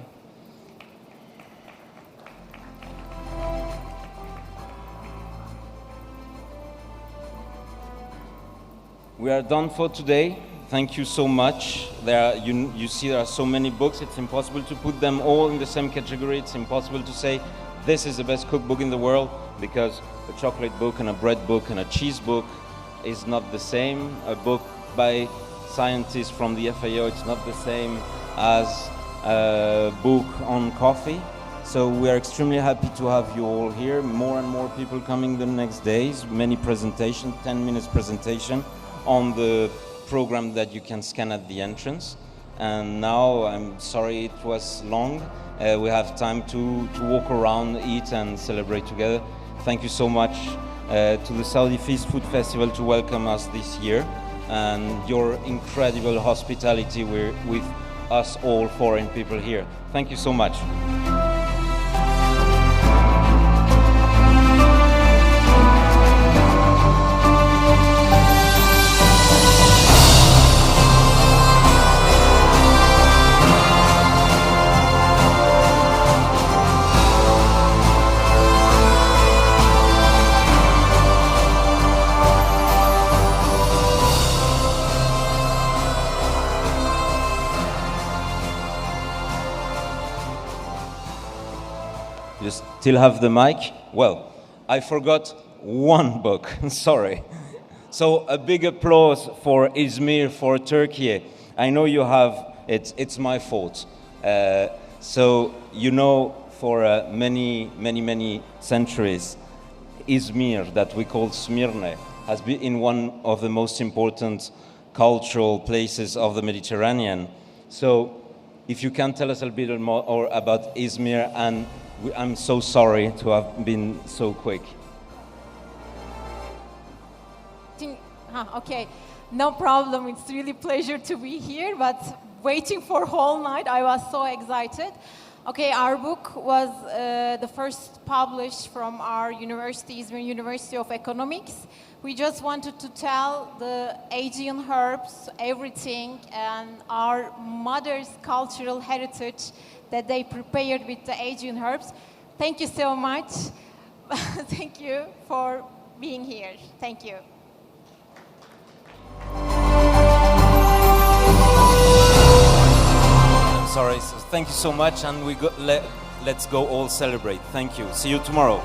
[SPEAKER 1] We are done for today. Thank you so much. You see there are so many books. It's impossible to put them all in the same category. It's impossible to say this is the best cookbook in the world, because a chocolate book and a bread book and a cheese book is not the same. A book by scientists from the FAO, it's not the same as a book on coffee. So we are extremely happy to have you all here. More and more people coming the next days. Many presentations, 10 minutes presentation on the program that you can scan at the entrance. And now, I'm sorry it was long. We have time to walk around, eat and celebrate together. Thank you so much to the Saudi Feast Food Festival to welcome us this year, and your incredible hospitality with us all foreign people here. Thank you so much. You still have the mic? Well, I forgot one book, sorry. So a big applause for Izmir, for Turkey. I know you have, it's my fault. So you know, for many centuries, Izmir, that we call Smyrna, has been in one of the most important cultural places of the Mediterranean. So if you can tell us a little bit more about Izmir, and I'm so sorry to have been so quick.
[SPEAKER 22] Okay, no problem. It's really a pleasure to be here, but waiting for whole night, I was so excited. Okay, our book was the first published from our university, Izmir University of Economics. We just wanted to tell the Aegean herbs, everything, and our mother's cultural heritage that they prepared with the Aegean herbs. Thank you so much. Thank you for being here. Thank you.
[SPEAKER 1] I'm sorry, so thank you so much, and let's go all celebrate. Thank you. See you tomorrow.